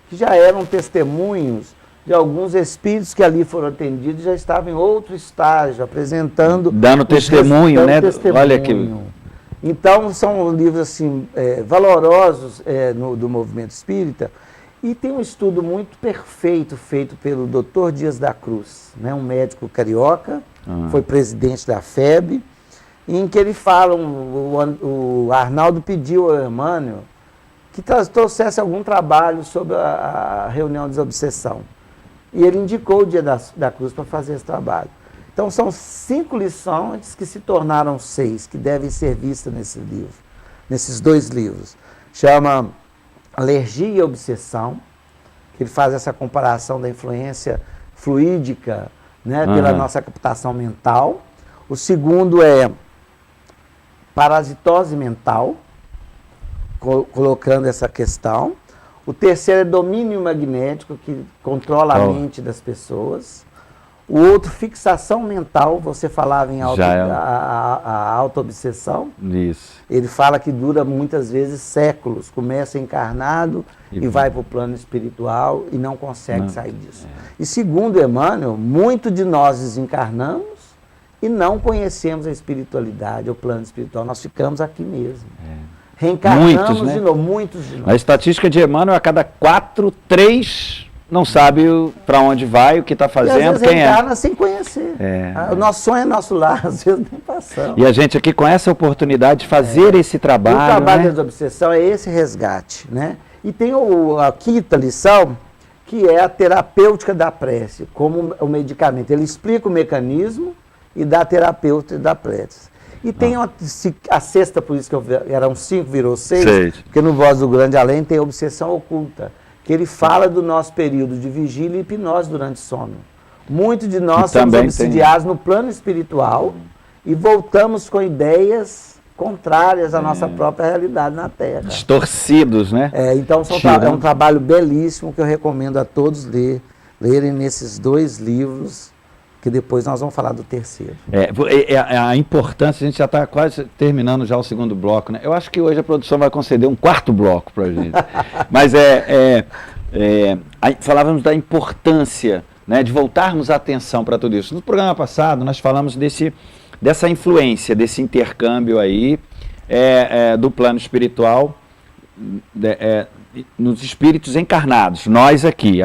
S2: que já eram testemunhos de alguns espíritos que ali foram atendidos, já estavam em outro estágio, apresentando...
S1: Dando testemunho, né?
S2: Testemunho.
S1: Olha que...
S2: Então, são livros assim, valorosos do movimento espírita, e tem um estudo muito perfeito feito pelo Dr. Dias da Cruz, né? Um médico carioca, foi presidente da FEB, em que ele fala, o Arnaldo pediu ao Emmanuel que trouxesse algum trabalho sobre a reunião de desobsessão. E ele indicou o Dia da Cruz para fazer esse trabalho. Então, são 5 lições que se tornaram 6, que devem ser vistas nesse livro, nesses 2 livros. Chama Alergia e Obsessão, que ele faz essa comparação da influência fluídica, né, pela nossa captação mental. O segundo é Parasitose Mental, colocando essa questão. O terceiro é domínio magnético, que controla a mente das pessoas. O outro, fixação mental, você falava em a auto-obsessão.
S1: Isso.
S2: Ele fala que dura muitas vezes séculos, começa encarnado e vai para o plano espiritual e não consegue sair disso. E segundo Emmanuel, muito de nós desencarnamos e não conhecemos a espiritualidade, o plano espiritual, nós ficamos aqui mesmo. Reencarnamos muitos, né? De novo, muitos de nós.
S1: A estatística de Emmanuel, a cada 4, 3 não sabe para onde vai, o que está fazendo,
S2: e às vezes
S1: quem
S2: reencarna sem conhecer. O nosso sonho é nosso lar, às vezes nem passamos.
S1: E a gente aqui com essa oportunidade de fazer esse trabalho.
S2: O trabalho da desobsessão é esse resgate, né? E tem a quinta lição, que é a terapêutica da prece, como o medicamento. Ele explica o mecanismo e dá a terapêutica da prece. E tem a sexta, por isso que eram 5, virou 6, porque no Voz do Grande Além tem a obsessão oculta, que ele fala do nosso período de vigília e hipnose durante sono. Muitos de nós somos obsidiados no plano espiritual e voltamos com ideias contrárias à nossa própria realidade na Terra.
S1: Distorcidos, né?
S2: Então é um trabalho belíssimo que eu recomendo a todos lerem nesses 2 livros, que depois nós vamos falar do terceiro.
S1: A importância, a gente já está quase terminando já o segundo bloco, né? Eu acho que hoje a produção vai conceder um 4º bloco para a gente. Mas falávamos da importância, né, de voltarmos a atenção para tudo isso. No programa passado nós falamos dessa influência, desse intercâmbio aí do plano espiritual nos espíritos encarnados, nós aqui.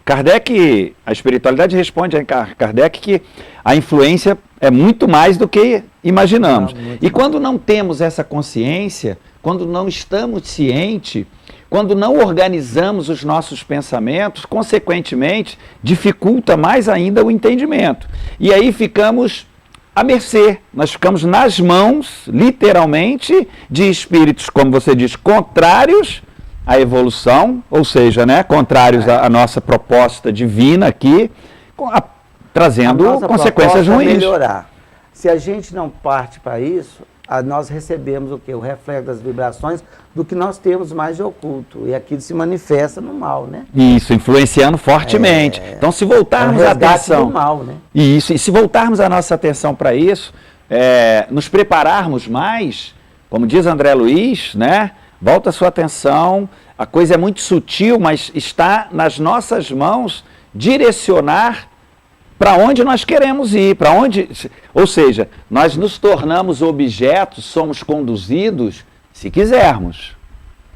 S1: Kardec, a espiritualidade responde a Kardec que a influência é muito mais do que imaginamos. E quando não temos essa consciência, quando não estamos cientes, quando não organizamos os nossos pensamentos, consequentemente, dificulta mais ainda o entendimento. E aí ficamos à mercê, nós ficamos nas mãos, literalmente, de espíritos, como você diz, contrários a evolução, ou seja, né, contrários à nossa proposta divina aqui, trazendo consequências ruins.
S2: Melhorar. Se a gente não parte para isso, nós recebemos o quê? O reflexo das vibrações do que nós temos mais de oculto. E aquilo se manifesta no mal, né?
S1: Isso, influenciando fortemente. Então, se voltarmos a atenção...
S2: do mal, né?
S1: Isso, e se voltarmos a nossa atenção para isso, nos prepararmos mais, como diz André Luiz, né? Volta a sua atenção, a coisa é muito sutil, mas está nas nossas mãos direcionar para onde nós queremos ir, ou seja, nós nos tornamos objetos, somos conduzidos, se quisermos.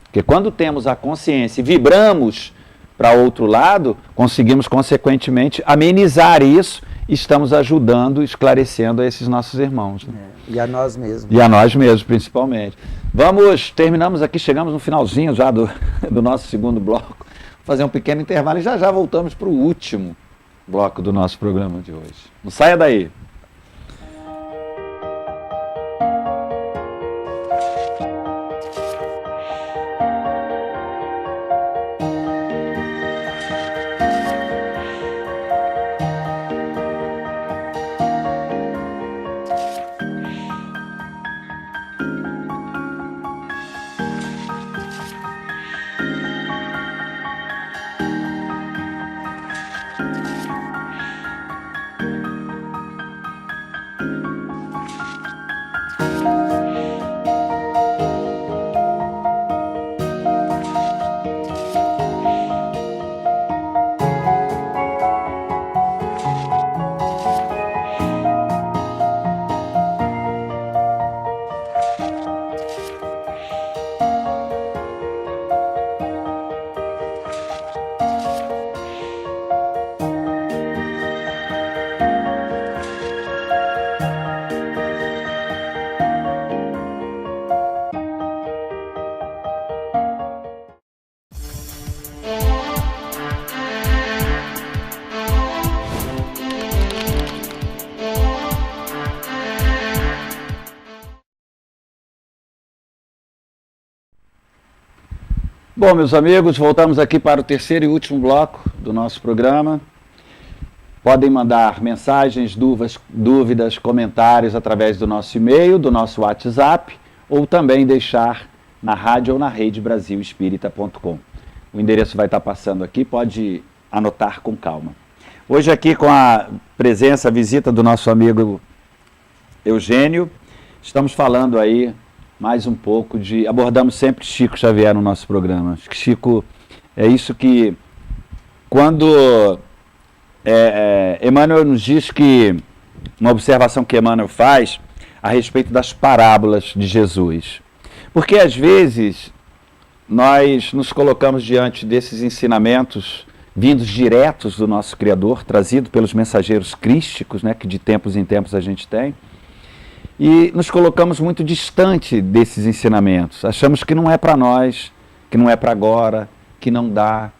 S1: Porque quando temos a consciência e vibramos para outro lado, conseguimos, consequentemente, amenizar isso estamos ajudando, esclarecendo a esses nossos irmãos. Né?
S2: E a nós mesmos.
S1: E a nós mesmos, principalmente. Terminamos aqui, chegamos no finalzinho já do nosso segundo bloco. Vou fazer um pequeno intervalo e já voltamos para o último bloco do nosso programa de hoje. Não saia daí. Bom, meus amigos, voltamos aqui para o terceiro e último bloco do nosso programa. Podem mandar mensagens, dúvidas, comentários através do nosso e-mail, do nosso WhatsApp, ou também deixar na rádio ou na rede brasilespírita.com. O endereço vai estar passando aqui, pode anotar com calma. Hoje aqui com a presença, a visita do nosso amigo Eugênio, estamos falando aí mais um pouco abordamos sempre Chico Xavier no nosso programa. Chico, é isso que, quando Emmanuel nos diz que, uma observação que Emmanuel faz a respeito das parábolas de Jesus. Porque às vezes nós nos colocamos diante desses ensinamentos vindos diretos do nosso Criador, trazido pelos mensageiros crísticos, né, que de tempos em tempos a gente tem, e nos colocamos muito distante desses ensinamentos. Achamos que não é para nós, que não é para agora, que não dá.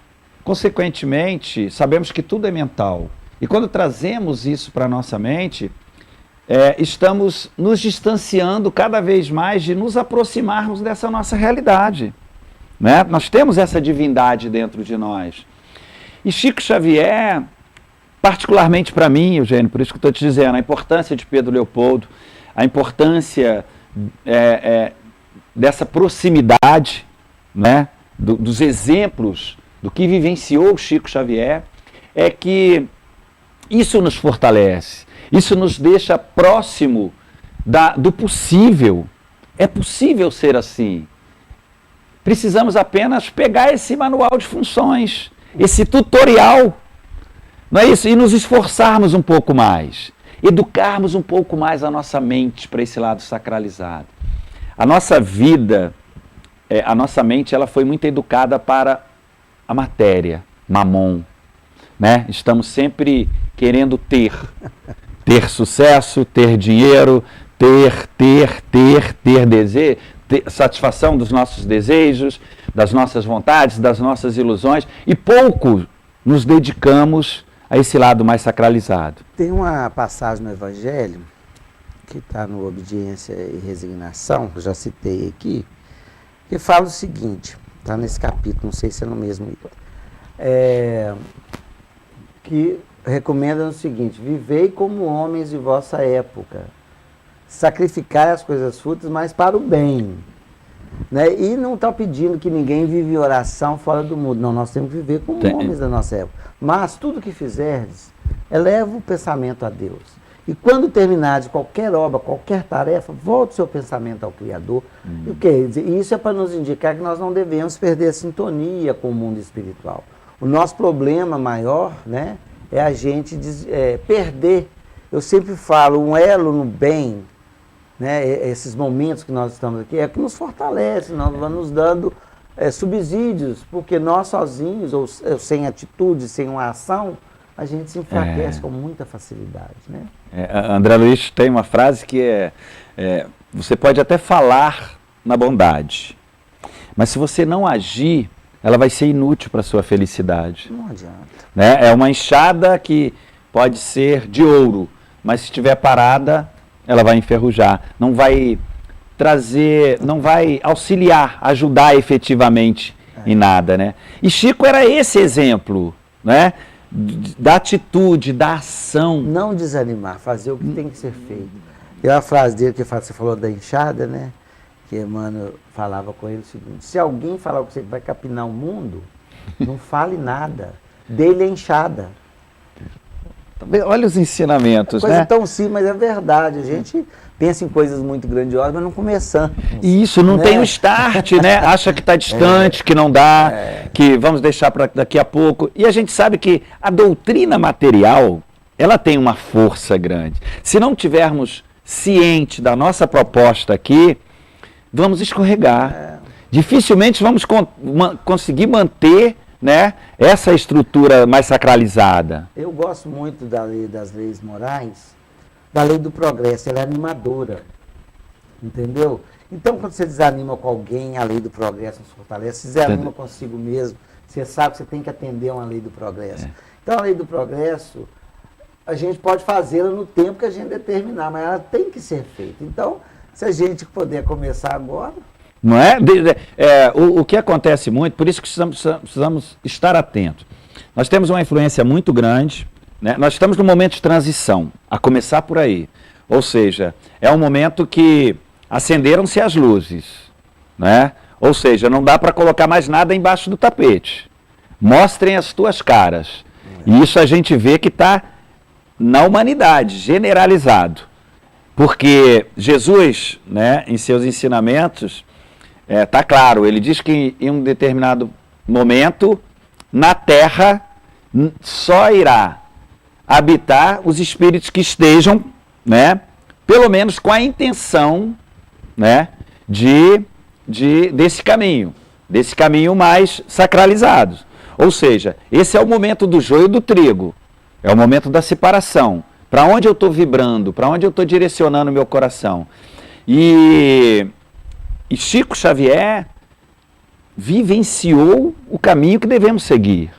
S1: Consequentemente, sabemos que tudo é mental. E quando trazemos isso para a nossa mente, estamos nos distanciando cada vez mais de nos aproximarmos dessa nossa realidade. Né? Nós temos essa divindade dentro de nós. E Chico Xavier, particularmente para mim, Eugênio, por isso que estou te dizendo, a importância de Pedro Leopoldo, a importância dessa proximidade, né, dos exemplos do que vivenciou Chico Xavier, é que isso nos fortalece, isso nos deixa próximo do possível. É possível ser assim. Precisamos apenas pegar esse manual de funções, esse tutorial, não é isso? E nos esforçarmos um pouco mais. Educarmos um pouco mais a nossa mente para esse lado sacralizado. A nossa vida, a nossa mente, ela foi muito educada para a matéria, mamon. Né? Estamos sempre querendo ter sucesso, ter dinheiro, ter desejo, ter satisfação dos nossos desejos, das nossas vontades, das nossas ilusões, e pouco nos dedicamos a esse lado mais sacralizado.
S2: Tem uma passagem no Evangelho, que está no Obediência e Resignação, que eu já citei aqui, que fala o seguinte, está nesse capítulo, não sei se é no mesmo, que recomenda o seguinte: vivei como homens de vossa época, sacrificai as coisas fúteis, mas para o bem. Né? E não está pedindo que ninguém vive oração fora do mundo. Não, nós temos que viver como homens da nossa época. Mas tudo que fizerdes, eleva o pensamento a Deus. E quando terminares qualquer obra, qualquer tarefa, volte o seu pensamento ao Criador. E o quê? Isso é para nos indicar que nós não devemos perder a sintonia com o mundo espiritual. O nosso problema maior, né, é a gente perder. Eu sempre falo, um elo no bem, né, esses momentos que nós estamos aqui, é que nos fortalece, nós vamos nos dando subsídios, porque nós sozinhos, ou sem atitude, sem uma ação, a gente se enfraquece com muita facilidade, né?
S1: André Luiz tem uma frase que você pode até falar na bondade, mas se você não agir, ela vai ser inútil para a sua felicidade.
S2: Não adianta.
S1: Né? É uma enxada que pode ser de ouro, mas se estiver parada, ela vai enferrujar. Não vai trazer, não vai auxiliar, ajudar efetivamente em nada, né? E Chico era esse exemplo, né? Da atitude, da ação.
S2: Não desanimar, fazer o que tem que ser feito. E a frase dele que você falou da enxada, né? Que Emmanuel falava com ele o seguinte: se alguém falar que você vai capinar o mundo, não fale nada. Dele é enxada.
S1: Olha os ensinamentos,
S2: coisa
S1: né?
S2: Tão simples, mas é verdade. A gente pensa em coisas muito grandiosas, mas não começamos.
S1: E isso não tem o start, né? Acha que está distante, que não dá, que vamos deixar para daqui a pouco. E a gente sabe que a doutrina material, ela tem uma força grande. Se não tivermos ciente da nossa proposta aqui, vamos escorregar. Dificilmente vamos conseguir manter, né, essa estrutura mais sacralizada.
S2: Eu gosto muito da lei das leis morais, da lei do progresso, ela é animadora, entendeu? Então, quando você desanima com alguém, a lei do progresso nos fortalece. Se desanima consigo mesmo, você sabe que você tem que atender a uma lei do progresso. Então, a lei do progresso, a gente pode fazê-la no tempo que a gente determinar, mas ela tem que ser feita. Então, se a gente puder começar agora...
S1: Não é? O que acontece muito, por isso que precisamos estar atentos. Nós temos uma influência muito grande, né? Nós estamos num momento de transição, a começar por aí. Ou seja, é um momento que acenderam-se as luzes, né? Ou seja, não dá para colocar mais nada embaixo do tapete. Mostrem as tuas caras. E isso a gente vê que está na humanidade, generalizado. Porque Jesus, né, em seus ensinamentos... Tá claro, ele diz que em um determinado momento, na Terra, só irá habitar os espíritos que estejam, né, pelo menos com a intenção, né, desse caminho mais sacralizado. Ou seja, esse é o momento do joio e do trigo, é o momento da separação. Para onde eu estou vibrando, para onde eu estou direcionando o meu coração. E Chico Xavier vivenciou o caminho que devemos seguir.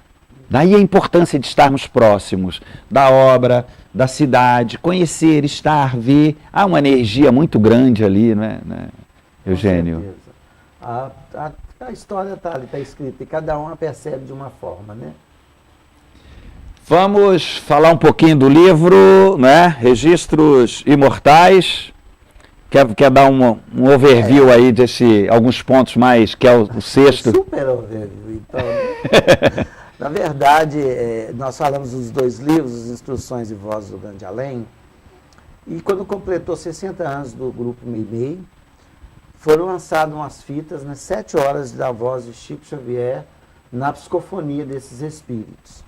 S1: Daí a importância de estarmos próximos da obra, da cidade, conhecer, estar, ver. Há uma energia muito grande ali, né, Eugênio?
S2: Com certeza. A história está ali, está escrita, e cada um a percebe de uma forma, né?
S1: Vamos falar um pouquinho do livro, né? Registros Imortais. Quer dar um overview aí desse, alguns pontos mais, que é o sexto?
S2: Super overview, então. Na verdade, nós falamos dos dois livros, As Instruções e Vozes do Grande Além, e quando completou 60 anos do Grupo Meimei, foram lançadas umas fitas, né, 7 horas da voz de Chico Xavier na psicofonia desses espíritos.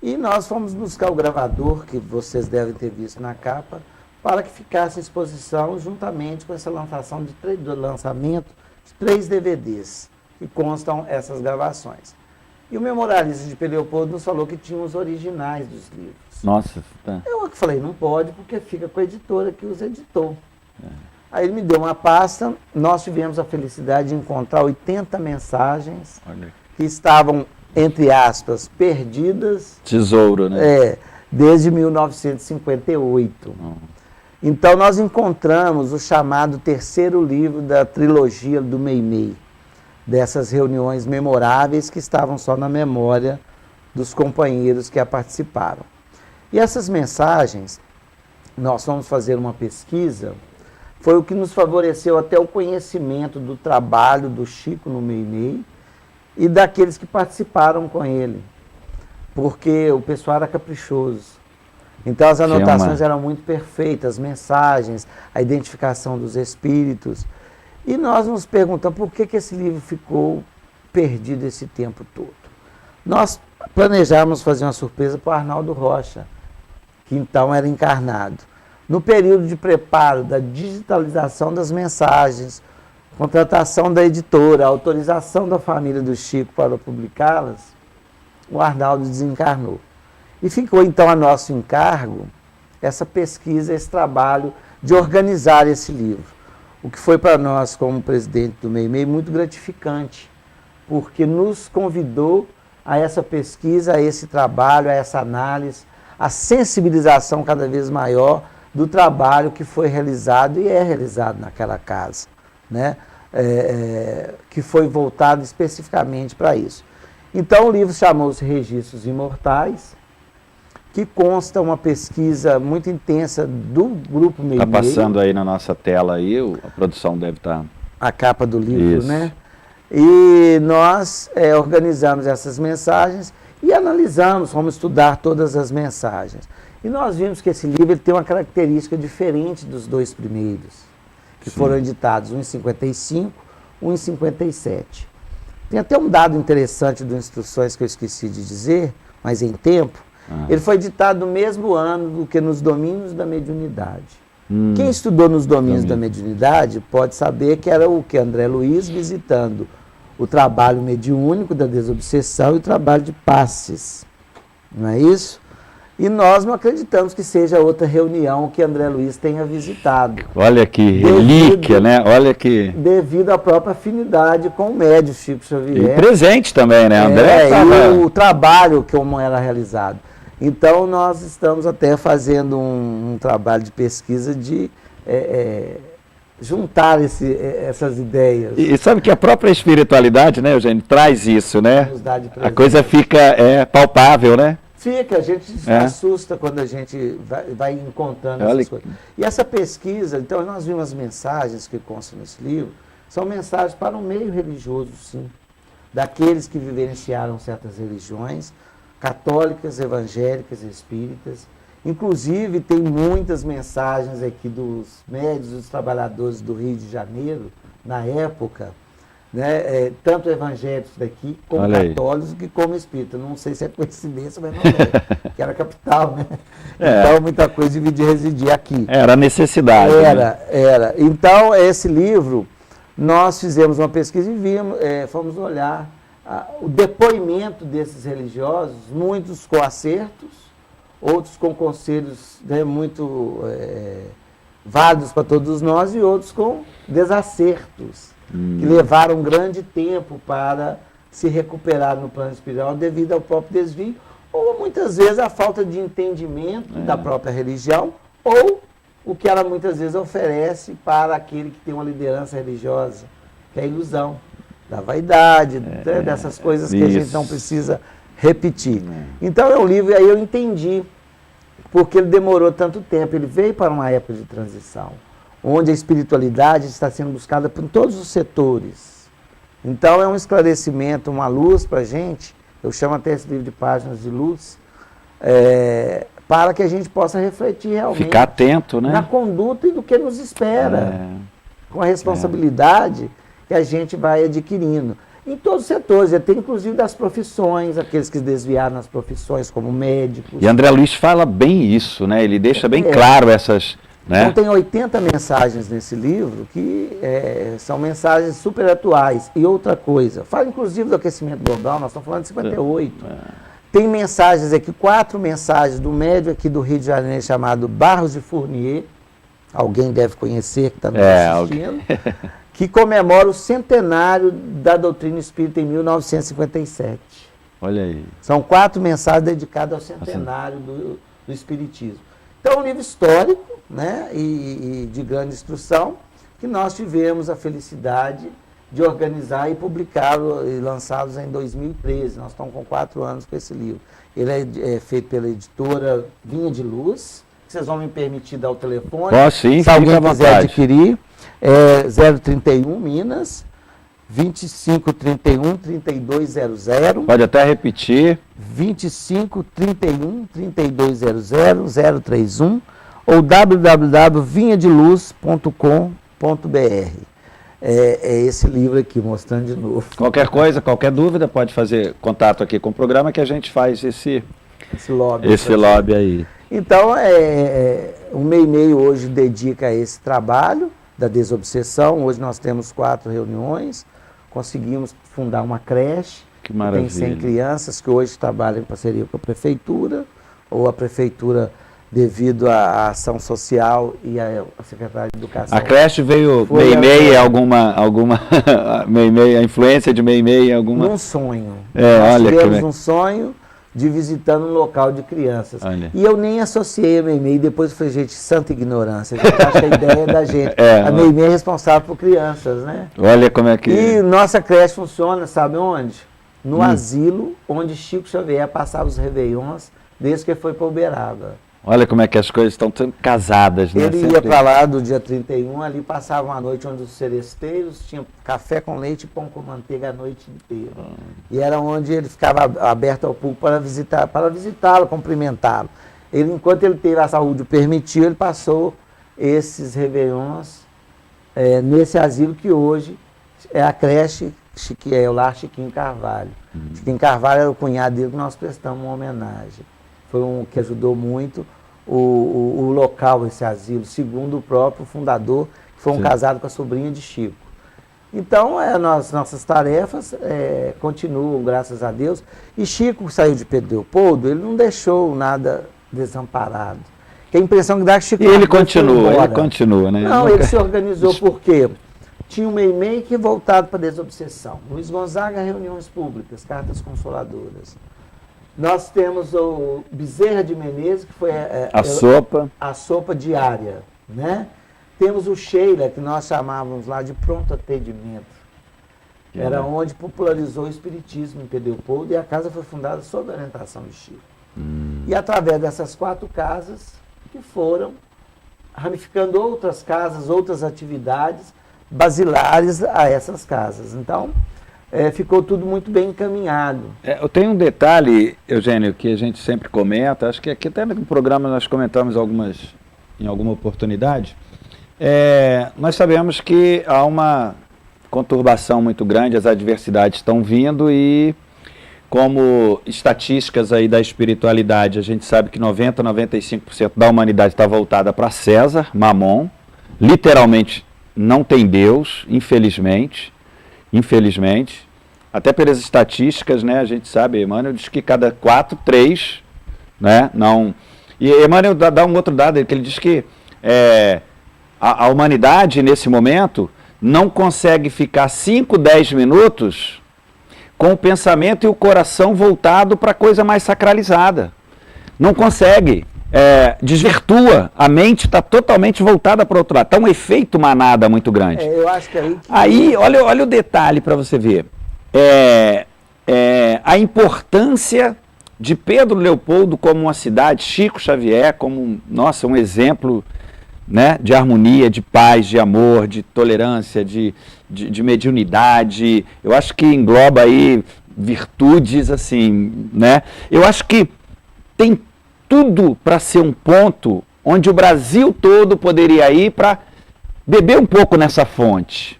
S2: E nós fomos buscar o gravador, que vocês devem ter visto na capa, para que ficasse à exposição juntamente com essa lançamento de 3 DVDs, que constam essas gravações. E o memorialista de Leopoldo nos falou que tinha os originais dos livros.
S1: Nossa. Tá.
S2: Eu falei, não pode, porque fica com a editora que os editou. Aí ele me deu uma pasta, nós tivemos a felicidade de encontrar 80 mensagens que estavam, entre aspas, perdidas.
S1: Tesouro, né?
S2: Desde 1958. Então, nós encontramos o chamado terceiro livro da trilogia do Meimei, dessas reuniões memoráveis que estavam só na memória dos companheiros que a participaram. E essas mensagens, nós fomos fazer uma pesquisa, foi o que nos favoreceu até o conhecimento do trabalho do Chico no Meimei e daqueles que participaram com ele, porque o pessoal era caprichoso. Então as anotações eram muito perfeitas, as mensagens, a identificação dos espíritos. E nós nos perguntamos por que esse livro ficou perdido esse tempo todo. Nós planejávamos fazer uma surpresa para o Arnaldo Rocha, que então era encarnado. No período de preparo da digitalização das mensagens, contratação da editora, autorização da família do Chico para publicá-las, o Arnaldo desencarnou. E ficou então a nosso encargo essa pesquisa, esse trabalho de organizar esse livro. O que foi para nós, como presidente do MEI-MEI, muito gratificante, porque nos convidou a essa pesquisa, a esse trabalho, a essa análise, a sensibilização cada vez maior do trabalho que foi realizado e é realizado naquela casa, né? Que foi voltado especificamente para isso. Então o livro chamou-se Registros Imortais, que consta uma pesquisa muito intensa do Grupo MEI-MEI.
S1: Está passando aí na nossa tela, aí, a produção deve estar...
S2: A capa do livro,
S1: Isso.
S2: né? E nós organizamos essas mensagens e analisamos, vamos estudar todas as mensagens. E nós vimos que esse livro ele tem uma característica diferente dos dois primeiros, que
S1: Sim.
S2: foram editados, um em 55, um em 57. Tem até um dado interessante do Instruções que eu esqueci de dizer, mas em tempo. Ele foi editado no mesmo ano do que nos Domínios da Mediunidade. Quem estudou nos Domínios da Mediunidade pode saber que era o que André Luiz visitando o trabalho mediúnico da desobsessão e o trabalho de passes. Não é isso? E nós não acreditamos que seja outra reunião que André Luiz tenha visitado.
S1: Olha que relíquia, né? Olha que...
S2: Devido à própria afinidade com o médium Chico Xavier.
S1: E presente também, né? André
S2: e o trabalho como era realizado. Então, nós estamos até fazendo um trabalho de pesquisa de juntar essas ideias.
S1: E sabe que a própria espiritualidade, né, Eugênio, traz isso, né? A coisa fica palpável, né?
S2: Fica, a gente se assusta quando a gente vai encontrando essas coisas. E essa pesquisa, então, nós vimos as mensagens que constam nesse livro, são mensagens para o meio religioso, sim, daqueles que vivenciaram certas religiões, católicas, evangélicas, espíritas. Inclusive, tem muitas mensagens aqui dos médiuns, dos trabalhadores do Rio de Janeiro, na época, né, tanto evangélicos daqui, como católicos, que como espíritas. Não sei se é coincidência, mas não é, que era a capital, né? Então, muita coisa de residir aqui.
S1: Era necessidade.
S2: Era. Então, esse livro, nós fizemos uma pesquisa e vimos, fomos olhar o depoimento desses religiosos, muitos com acertos, outros com conselhos muito válidos para todos nós e outros com desacertos, que levaram um grande tempo para se recuperar no plano espiritual devido ao próprio desvio, ou muitas vezes a falta de entendimento da própria religião, ou o que ela muitas vezes oferece para aquele que tem uma liderança religiosa, que é a ilusão da vaidade, dessas coisas que a gente não precisa repetir. Então é um livro, e aí eu entendi porque ele demorou tanto tempo. Ele veio para uma época de transição, onde a espiritualidade está sendo buscada por todos os setores. Então é um esclarecimento, uma luz para a gente, eu chamo até esse livro de Páginas de Luz, para que a gente possa refletir realmente.
S1: Ficar atento, né?
S2: Na conduta e do que nos espera, com a responsabilidade que a gente vai adquirindo. Em todos os setores, até inclusive das profissões, aqueles que desviaram nas profissões, como médicos.
S1: E André Luiz fala bem isso, né? Ele deixa bem claro essas... Né?
S2: Então tem 80 mensagens nesse livro que são mensagens super atuais. E outra coisa, fala inclusive do aquecimento global, nós estamos falando de 58. Tem mensagens aqui, 4 mensagens do médium aqui do Rio de Janeiro chamado Barros de Fournier, alguém deve conhecer que está nos assistindo, que comemora o centenário da doutrina espírita em 1957.
S1: Olha aí.
S2: São 4 mensagens dedicadas ao centenário do espiritismo. Então é um livro histórico, né, e de grande instrução, que nós tivemos a felicidade de organizar e publicá-lo e lançá-los em 2013. Nós estamos com 4 anos com esse livro. Ele é feito pela editora Vinha de Luz. Vocês vão me permitir dar o telefone?
S1: Sim,
S2: se alguém quiser adquirir, 031 Minas, 2531 3200.
S1: Pode até repetir.
S2: 2531 3200 031 ou www.vinhadeluz.com.br. É esse livro aqui, mostrando de novo.
S1: Qualquer coisa, qualquer dúvida, pode fazer contato aqui com o programa que a gente faz esse lobby aí.
S2: Então, o MEI-MEI hoje dedica a esse trabalho da desobsessão. Hoje nós temos 4 reuniões, conseguimos fundar uma creche,
S1: que maravilha.
S2: Tem 100 crianças que hoje trabalham em parceria com a prefeitura, ou a prefeitura, devido à ação social e a Secretaria de Educação.
S1: A creche veio meio a influência de meio alguma...
S2: Num sonho.
S1: Nós
S2: tivemos um sonho de visitando um local de crianças.
S1: Olha.
S2: E eu nem associei a Meimei, depois eu falei, gente, santa ignorância, a gente acha a ideia da gente. A Meimei é responsável por crianças, né?
S1: Olha como é que...
S2: E nossa creche funciona, sabe onde? No asilo onde Chico Xavier passava os réveillons desde que foi para Uberaba.
S1: Olha como é que as coisas estão casadas, né?
S2: Ele ia para lá do dia 31, ali passava uma noite onde os seresteiros tinham café com leite e pão com manteiga a noite inteira. E era onde ele ficava aberto ao público para visitá-lo, cumprimentá-lo. Enquanto ele teve a saúde permitiu, ele passou esses réveillons nesse asilo que hoje é a creche, que é o Lar Chiquinho Carvalho. Chiquinho Carvalho era o cunhado dele que nós prestamos uma homenagem. Foi um que ajudou muito o local, esse asilo, segundo o próprio fundador, que foi um casado com a sobrinha de Chico. Então, nossas tarefas continuam, graças a Deus. E Chico saiu de Pedro Leopoldo, ele não deixou nada desamparado. Que a impressão que dá que Chico...
S1: E ele continua, né?
S2: Não, ele se organizou porque tinha um Meimei que voltado para a desobsessão. Luiz Gonzaga, reuniões públicas, cartas consoladoras. Nós temos o Bezerra de Menezes, que foi a sopa diária, né? Temos o Sheila, que nós chamávamos lá de pronto atendimento. Era onde popularizou o espiritismo em Pedro Leopoldo, e a casa foi fundada sob a orientação de Chico. E através dessas 4 casas, que foram ramificando outras casas, outras atividades basilares a essas casas. Então, ficou tudo muito bem encaminhado.
S1: Eu tenho um detalhe, Eugênio, que a gente sempre comenta, acho que aqui até no programa nós comentamos em alguma oportunidade. Nós sabemos que há uma conturbação muito grande, as adversidades estão vindo e, como estatísticas aí da espiritualidade, a gente sabe que 95% da humanidade está voltada para César, Mamon, literalmente não tem Deus, infelizmente, até pelas estatísticas, né, a gente sabe, Emmanuel diz que cada 4, 3, né, não... E Emmanuel dá um outro dado, que ele diz que a humanidade, nesse momento, não consegue ficar 5, 10 minutos com o pensamento e o coração voltado para a coisa mais sacralizada. Não consegue. Desvirtua, a mente está totalmente voltada para o outro lado. Está um efeito manada muito grande.
S2: Eu acho que
S1: aí olha o detalhe para você ver. A importância de Pedro Leopoldo como uma cidade, Chico Xavier como, um exemplo, né, de harmonia, de paz, de amor, de tolerância, de mediunidade. Eu acho que engloba aí virtudes, assim, né? Eu acho que tem tudo para ser um ponto onde o Brasil todo poderia ir para beber um pouco nessa fonte.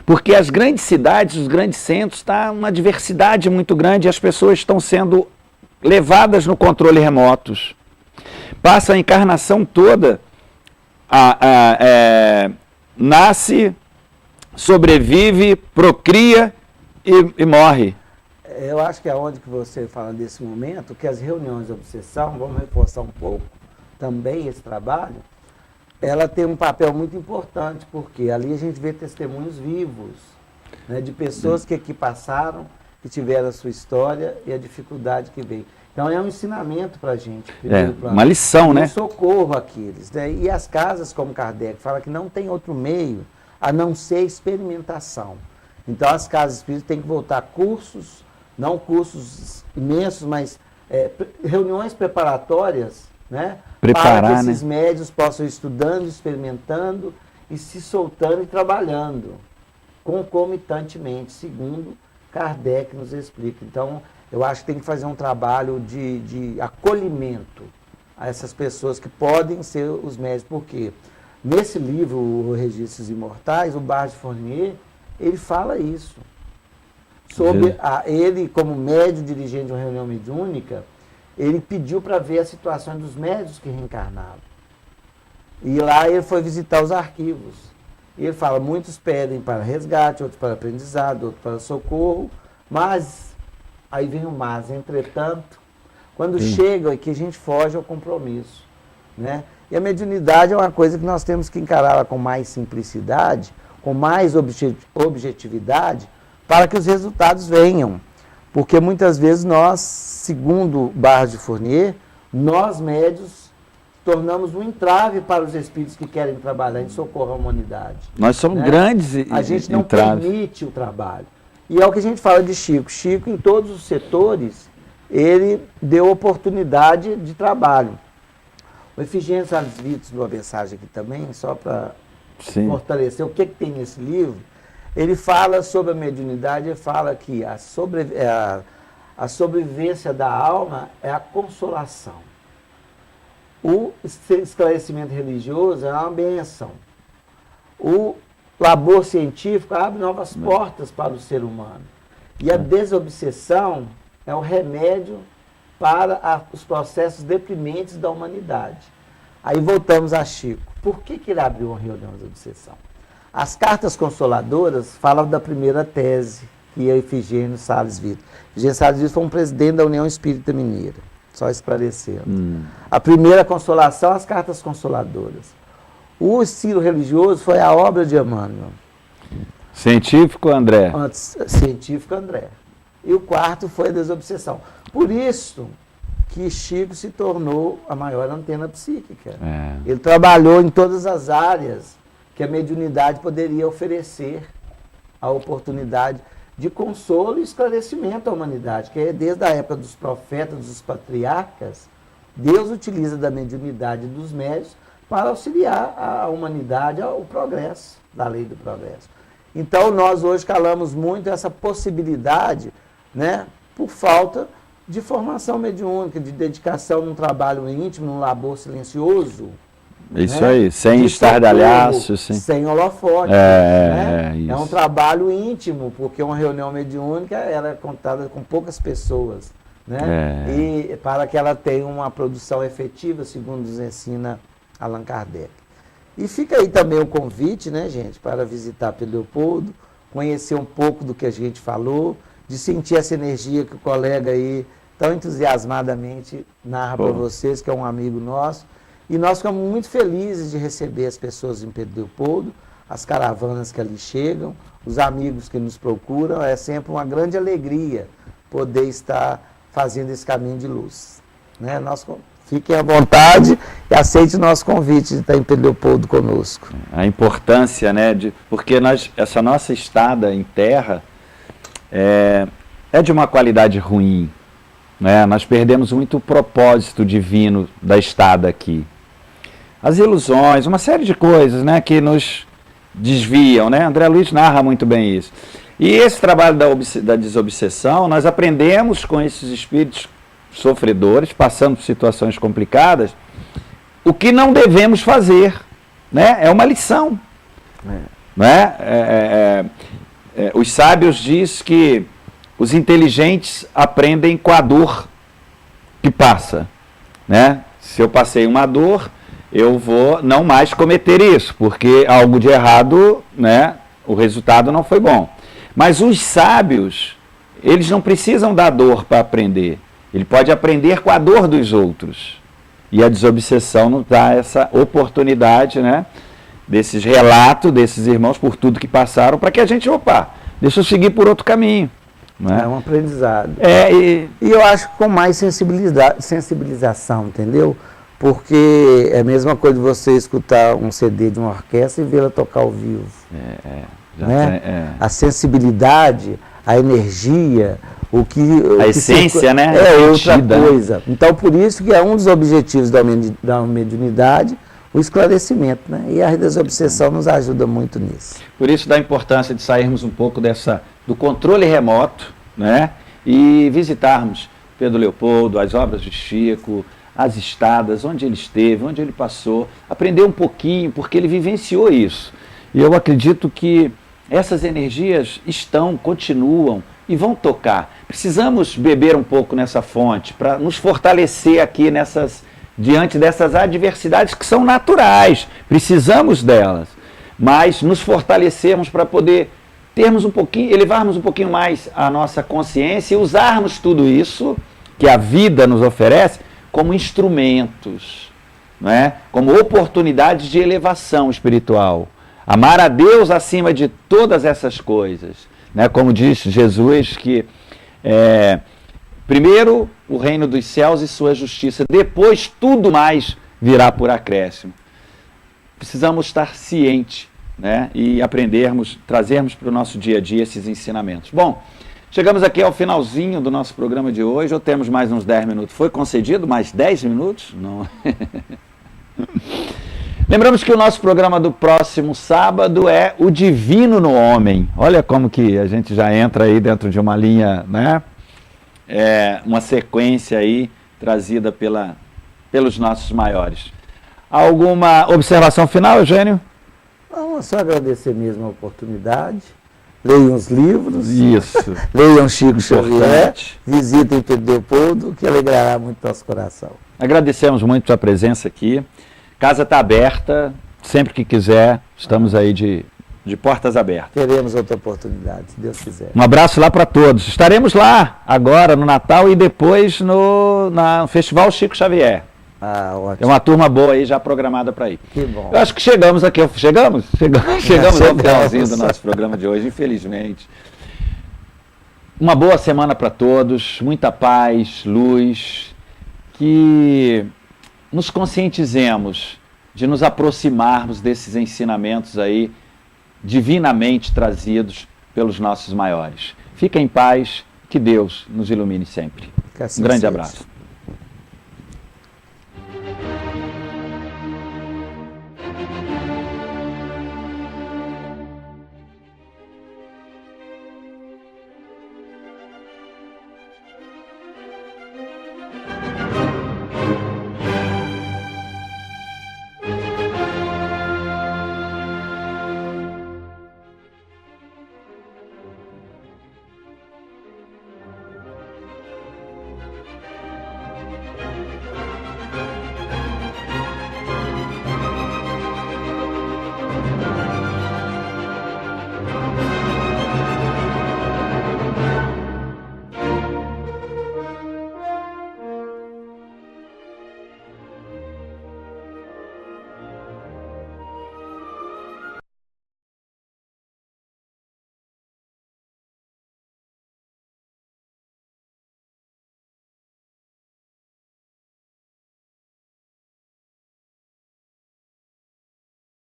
S1: Porque as grandes cidades, os grandes centros, está uma diversidade muito grande e as pessoas estão sendo levadas no controle remotos. Passa a encarnação toda, nasce, sobrevive, procria e morre.
S2: Eu acho que é onde que você fala desse momento, que as reuniões de obsessão, vamos reforçar um pouco também esse trabalho, ela tem um papel muito importante, porque ali a gente vê testemunhos vivos, né, de pessoas que aqui passaram, que tiveram a sua história e a dificuldade que veio. Então é um ensinamento para a gente.
S1: Uma lição, né?
S2: Um socorro àqueles. Né? E as casas, como Kardec fala, que não tem outro meio a não ser experimentação. Então as casas espíritas têm que voltar a cursos, não cursos imensos, mas reuniões preparatórias, né? Para que esses médios possam ir estudando, experimentando e se soltando e trabalhando concomitantemente, segundo Kardec nos explica. Então, eu acho que tem que fazer um trabalho de acolhimento a essas pessoas que podem ser os médios, porque nesse livro, o Registros Imortais, o Barge Fournier, ele fala isso. Sobre ele, como médium dirigente de uma reunião mediúnica, ele pediu para ver a situação dos médios que reencarnavam. E lá ele foi visitar os arquivos. E ele fala, muitos pedem para resgate, outros para aprendizado, outros para socorro, mas, aí vem o mas, entretanto, Quando chega, é que a gente foge ao compromisso, né? E a mediunidade é uma coisa que nós temos que encará-la com mais simplicidade, com mais objetividade, para que os resultados venham. Porque muitas vezes nós, segundo Barros de Fournier, nós médios tornamos um entrave para os espíritos que querem trabalhar em socorro à humanidade.
S1: Nós somos, né, grandes
S2: a gente não
S1: entraves.
S2: Permite o trabalho. E é o que a gente fala de Chico. Chico, em todos os setores, ele deu oportunidade de trabalho. O Efigênio Sales Vitos, numa mensagem aqui também, só para fortalecer o que tem nesse livro, ele fala sobre a mediunidade, ele fala que a sobrevivência da alma é a consolação. O esclarecimento religioso é uma bênção. O labor científico abre novas portas para o ser humano. E a desobsessão é o remédio para os processos deprimentes da humanidade. Aí voltamos a Chico. Por que ele abriu uma reunião de obsessão? As cartas consoladoras falam da primeira tese, que é Efigênio Sales Vitos. Efigênio Sales Vitos foi um presidente da União Espírita Mineira, só esclarecendo. A primeira consolação, as cartas consoladoras. O estilo religioso foi a obra de Emmanuel.
S1: Científico, André.
S2: Científico, André. E o quarto foi a desobsessão. Por isso que Chico se tornou a maior antena psíquica. Ele trabalhou em todas as áreas que a mediunidade poderia oferecer a oportunidade de consolo e esclarecimento à humanidade, que é desde a época dos profetas, dos patriarcas, Deus utiliza da mediunidade dos médios para auxiliar a humanidade ao progresso, da lei do progresso. Então, nós hoje calamos muito essa possibilidade, né, por falta de formação mediúnica, de dedicação num trabalho íntimo, num labor silencioso.
S1: Isso, né?
S2: Aí,
S1: sem estardalhaço.
S2: Sem holofote. É um trabalho íntimo, porque uma reunião mediúnica ela é contada com poucas pessoas, né? E para que ela tenha uma produção efetiva, segundo nos ensina Allan Kardec. E fica aí também o convite, né, gente, para visitar Pedro Leopoldo, conhecer um pouco do que a gente falou, de sentir essa energia que o colega aí tão entusiasmadamente narra para vocês, que é um amigo nosso. E nós ficamos muito felizes de receber as pessoas em Pedro Leopoldo, as caravanas que ali chegam, os amigos que nos procuram. É sempre uma grande alegria poder estar fazendo esse caminho de luz, né? Fiquem à vontade e aceite o nosso convite de estar em Pedro Leopoldo conosco.
S1: A importância, né, porque essa nossa estada em terra é de uma qualidade ruim, né? Nós perdemos muito o propósito divino da estada aqui. As ilusões, uma série de coisas, né, que nos desviam, né? André Luiz narra muito bem isso. E esse trabalho da desobsessão, nós aprendemos com esses espíritos sofredores, passando por situações complicadas, o que não devemos fazer, né? É uma lição. Né? Os sábios dizem que os inteligentes aprendem com a dor que passa, né? Se eu passei uma dor, eu vou não mais cometer isso, porque algo de errado, né? O resultado não foi bom. Mas os sábios, eles não precisam da dor para aprender. Ele pode aprender com a dor dos outros. E a desobsessão nos dá essa oportunidade, né, desses relatos desses irmãos por tudo que passaram, para que a gente, deixa eu seguir por outro caminho. Né?
S2: É um aprendizado. E eu acho que com mais sensibilização, entendeu? Porque é a mesma coisa de você escutar um CD de uma orquestra e vê-la tocar ao vivo. Né? A sensibilidade, a energia,
S1: a essência, né?
S2: É outra coisa. Então, por isso que é um dos objetivos da mediunidade o esclarecimento, né? E a desobsessão nos ajuda muito nisso.
S1: Por isso da importância de sairmos um pouco do controle remoto, né? E visitarmos Pedro Leopoldo, as obras de Chico, as estadas, onde ele esteve, onde ele passou, aprender um pouquinho, porque ele vivenciou isso. E eu acredito que essas energias continuam e vão tocar. Precisamos beber um pouco nessa fonte para nos fortalecer aqui diante dessas adversidades que são naturais. Precisamos delas, mas nos fortalecermos para poder elevarmos um pouquinho mais a nossa consciência e usarmos tudo isso que a vida nos oferece como instrumentos, não é? Como oportunidades de elevação espiritual. Amar a Deus acima de todas essas coisas, né? Como diz Jesus, que primeiro o reino dos céus e sua justiça, depois tudo mais virá por acréscimo. Precisamos estar cientes, né? E aprendermos, trazermos para o nosso dia a dia esses ensinamentos. Bom, chegamos aqui ao finalzinho do nosso programa de hoje, ou temos mais uns 10 minutos? Foi concedido mais 10 minutos? Não. Lembramos que o nosso programa do próximo sábado é O Divino no Homem. Olha como que a gente já entra aí dentro de uma linha, né? Uma sequência aí trazida pelos nossos maiores. Alguma observação final, Eugênio?
S2: Não, só agradecer mesmo a oportunidade. Leiam os livros.
S1: Isso.
S2: Leiam Chico Xavier. Visitem Pedro Leopoldo, que alegrará muito nosso coração.
S1: Agradecemos muito a presença aqui. Casa está aberta, sempre que quiser, estamos aí de portas abertas.
S2: Teremos outra oportunidade, se Deus quiser.
S1: Um abraço lá para todos. Estaremos lá agora no Natal e depois no Festival Chico Xavier.
S2: Ah, ótimo.
S1: Tem uma turma boa aí já programada para ir.
S2: Que bom.
S1: Eu acho que chegamos aqui. Chegamos ao finalzinho do nosso programa de hoje, infelizmente. Uma boa semana para todos, muita paz, luz, que nos conscientizemos de nos aproximarmos desses ensinamentos aí divinamente trazidos pelos nossos maiores. Fiquem em paz, que Deus nos ilumine sempre. Um grande abraço.